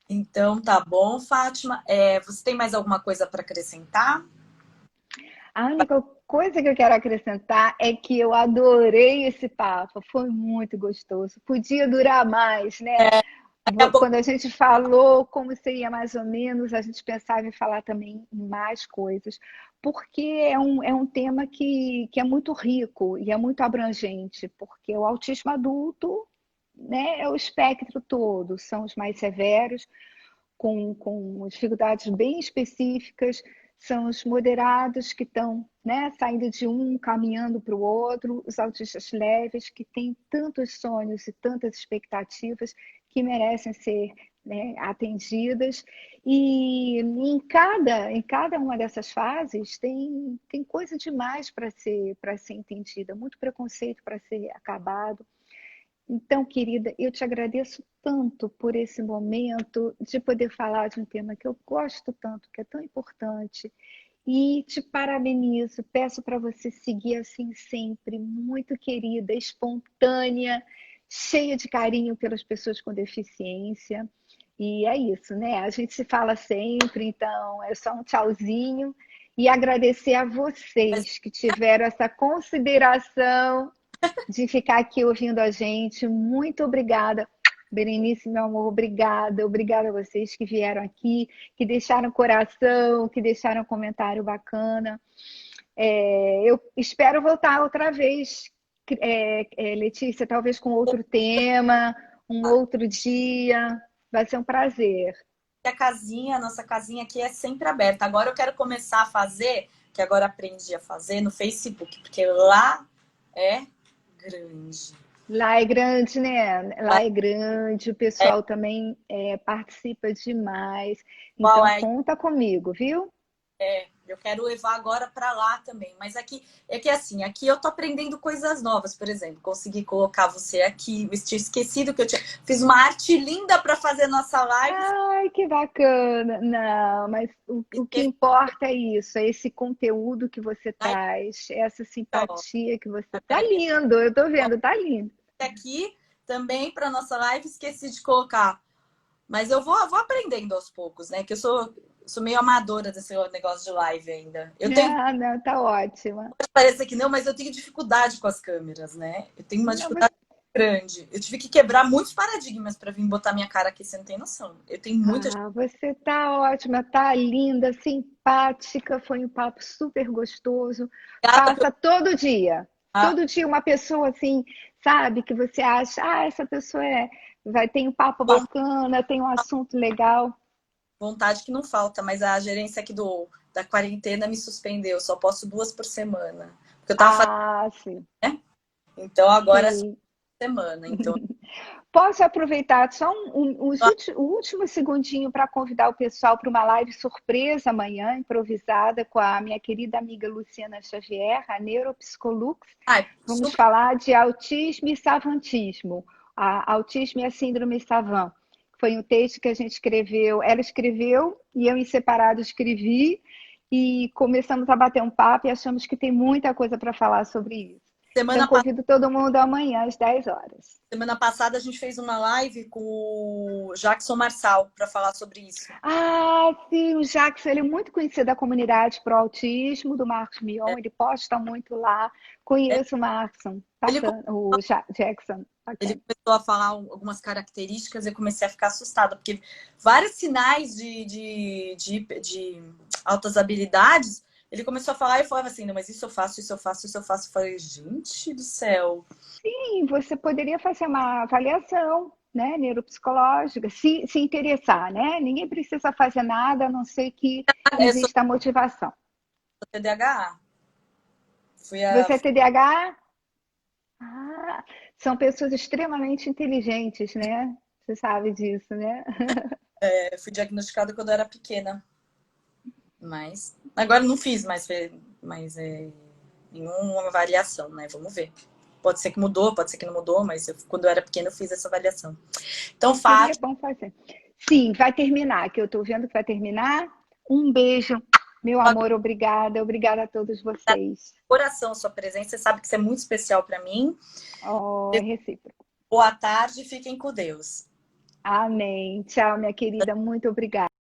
então, tá bom, Fátima. Você tem mais alguma coisa para acrescentar? A única coisa que eu quero acrescentar é que eu adorei esse papo, foi muito gostoso. Podia durar mais, né? Daqui a pouco, Quando a gente falou como seria mais ou menos, a gente pensava em falar também mais coisas, porque é um tema que é muito rico e é muito abrangente, porque o autismo adulto, né, é o espectro todo, são os mais severos, com dificuldades bem específicas, são os moderados que estão, né, saindo de um, caminhando para o outro, os autistas leves que têm tantos sonhos e tantas expectativas que merecem ser, né, atendidas. E em cada uma dessas fases tem coisa demais para ser entendida, muito preconceito para ser acabado. Então, querida, eu te agradeço tanto por esse momento de poder falar de um tema que eu gosto tanto, que é tão importante, e te parabenizo. Peço para você seguir assim sempre, muito querida, espontânea, cheia de carinho pelas pessoas com deficiência. E é isso, né? A gente se fala sempre, então é só um tchauzinho. E agradecer a vocês que tiveram essa consideração de ficar aqui ouvindo a gente. Muito obrigada, Berenice, meu amor, obrigada. Obrigada a vocês que vieram aqui, que deixaram coração, que deixaram um comentário bacana. Eu espero voltar outra vez, Letícia, talvez com outro tema, um outro dia. Vai ser um prazer. a nossa casinha aqui é sempre aberta. Agora eu quero começar a fazer, que agora aprendi a fazer no Facebook, porque lá é grande. Lá é grande, né? Lá Lá é grande, o é pessoal também participa demais. igual Então, é, conta comigo, viu? Eu quero levar agora para lá também. Mas aqui é que assim, aqui eu tô aprendendo coisas novas, por exemplo, consegui colocar você aqui. Eu tinha esquecido que eu tinha fiz uma arte linda para fazer nossa live. Ai, que bacana! Não, mas o que importa é isso, é esse conteúdo que você Aí, traz, essa ó, simpatia que você. Tá peraí, lindo, eu tô vendo, tá lindo. aqui também para nossa live esqueci de colocar. Mas eu vou aprendendo aos poucos, né? Que sou meio amadora desse negócio de live ainda. Eu tenho, Ah, não, tá ótima. parece que não, mas eu tenho dificuldade com as câmeras, né? Eu tenho uma Não, mas dificuldade grande. Eu tive que quebrar muitos paradigmas para vir botar minha cara aqui, você não tem noção. Eu tenho muita você tá ótima, tá linda, simpática, foi um papo super gostoso. dificuldade Faça todo dia. pela Todo dia uma pessoa assim, sabe, que você acha, essa pessoa vai ter um papo bacana, tem um assunto legal. vontade que não falta, mas a gerência aqui da quarentena me suspendeu. Só posso 2 por semana. Porque eu tava fazendo, Ah, sim, né? Então agora é só sim. semana. Então, Posso aproveitar só o último segundinho para convidar o pessoal para uma live surpresa amanhã, improvisada, com a minha querida amiga Luciana Xavier, a Neuropsicolux. ai, Vamos super. falar de autismo e savantismo. Autismo e a síndrome Savant. Foi um texto que a gente escreveu, ela escreveu e eu em separado escrevi, e começamos a bater um papo e achamos que tem muita coisa para falar sobre isso. Então, Semana convido todo mundo amanhã às 10 horas. Semana passada a gente fez uma live com o Jackson Marçal para falar sobre isso. Ah, sim, o Jackson, ele é muito conhecido da comunidade pro autismo, do Marcos Mion, ele posta muito lá. É, Conheço o Markson, Ele, bacana, Jackson, ele bacana. começou a falar algumas características e eu comecei a ficar assustada, porque vários sinais de altas habilidades, ele começou a falar e eu falava assim, não, mas isso eu faço, isso eu faço, isso eu faço. Eu falei, gente do céu. Sim, você poderia fazer uma avaliação, né, neuropsicológica, se interessar, né? Ninguém precisa fazer nada, a não ser que Eu sou exista motivação. TDAH. Você é TDAH? Ah, são pessoas extremamente inteligentes, né? Você sabe disso, né? fui diagnosticada quando eu era pequena, mas agora não fiz mais nenhuma avaliação, né? Vamos ver. Pode ser que mudou, pode ser que não mudou, mas quando eu era pequena eu fiz essa avaliação. Então, Seria Fátima, bom fazer. Sim, vai terminar, que eu estou vendo que vai terminar. Um beijo, meu amor, obrigada. Obrigada a todos vocês. coração, sua presença, você sabe que isso é muito especial para mim. Oh, é recíproco. Boa tarde, fiquem com Deus. Amém. Tchau, minha querida. Muito obrigada.